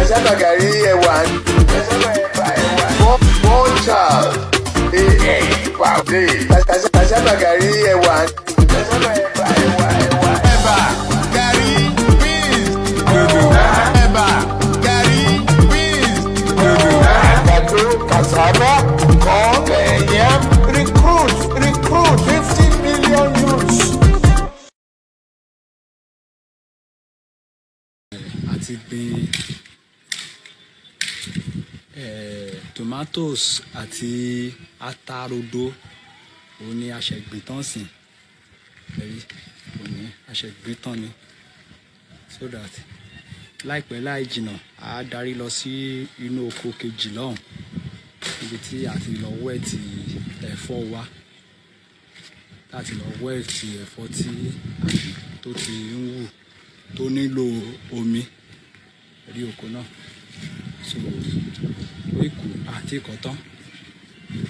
Tasabagari ewan. One child. Tasabagari ewan. Eba, gari, beans. Eba, gari, beans. Àgbàdo, cassava, corn, yam. Recruit 50 million youths. Àti gbin tomatoes àti atarodo òun ni aṣẹ̀gbìn tán sìn ẹ̀rí òun ni aṣẹ̀gbìn tán ni so that láìpẹ́ láì jìnnà a darí lọ sí inú oko kejì lọ́hùn níbi tí a ti lọ wẹ́ẹ̀tì ẹ̀fọ́ wa láti lọ wẹ́ẹ̀tì ẹ̀fọ́ tí àgbẹ̀ tó ti ń wù tó nílò omi ẹ̀rí oko náà so ó ìkù àti ìkọ̀tán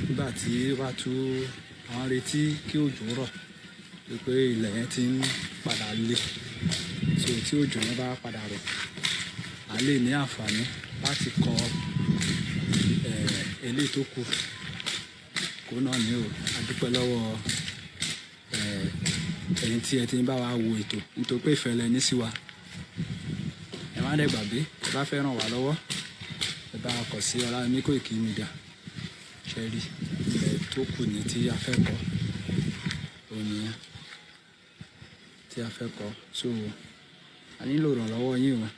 nígbà tí ó bá tú àwọn retí kí òjò rọ̀ wípé ilẹ̀ yẹn ti ń padà le so tí òjò yẹn bá padà rọ̀ a lè ní àǹfààní láti kọ eléyìí tó kù kó náà ní o a dúpẹ́ lọ́wọ́ ẹ̀yin tí ẹ ti ń bá wa wo ètò nítorí pé ìfẹ́ lẹ ní sí wa ẹ má dẹ̀ gbàgbé ẹ bá fẹ́ ràn wá lọ́wọ́ ẹ bá kọ̀ sí YORÀBÁ Koikimedia ṣe rí ilẹ̀ tó kù ní tí a fẹ́ kọ́ ònìyàn tí a fẹ́ kọ́ so a nílò ìrànlọ́wọ́ yín o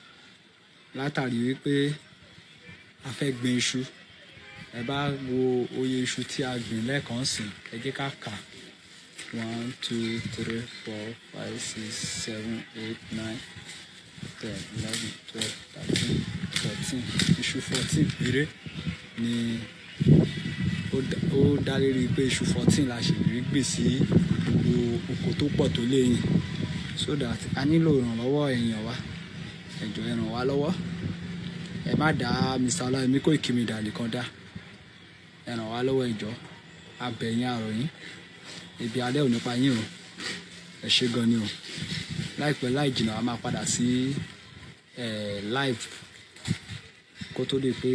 látàrí wípé a fẹ́ gbin iṣu ẹ bá wo oye iṣu tí a gbìn lẹ́ẹ̀kan sí ẹ jẹ́ ká kà 1 2 3 4 5 6 7 8 9 10 11 12 13 14 iṣu 14 péré ni ó dá lérí pé iṣu 14 la ṣe rí gbìn sí gbogbo oko tó pọ̀ tó léyìn so that a nílò ìrànlọ́wọ́ èèyàn wa ẹ jọ̀ọ́ ẹ ràn wá lọ́wọ́ ẹ má dá Mr. Ọláyọmí Koikimedia nìkan dá ẹ ràn wá lọ́wọ́ ẹ jọ̀ọ́ abẹ̀yìn àròyìn ibi alẹ́ ò nípa yín o ẹ ṣé gan ni o láìpẹ́ láì jìnnà a máa padà sí live kó tó di pé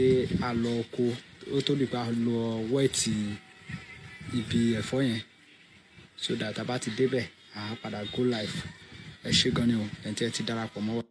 a lọ oko ó tó di pé a lọ wẹ́ẹ̀tì ibi ẹ̀fọ́ yẹn so that a bá ti débẹ̀ a padà go live ẹ ṣé gan ni o ẹ̀ ń tí ẹ ti darapọ̀ mọ́ wa.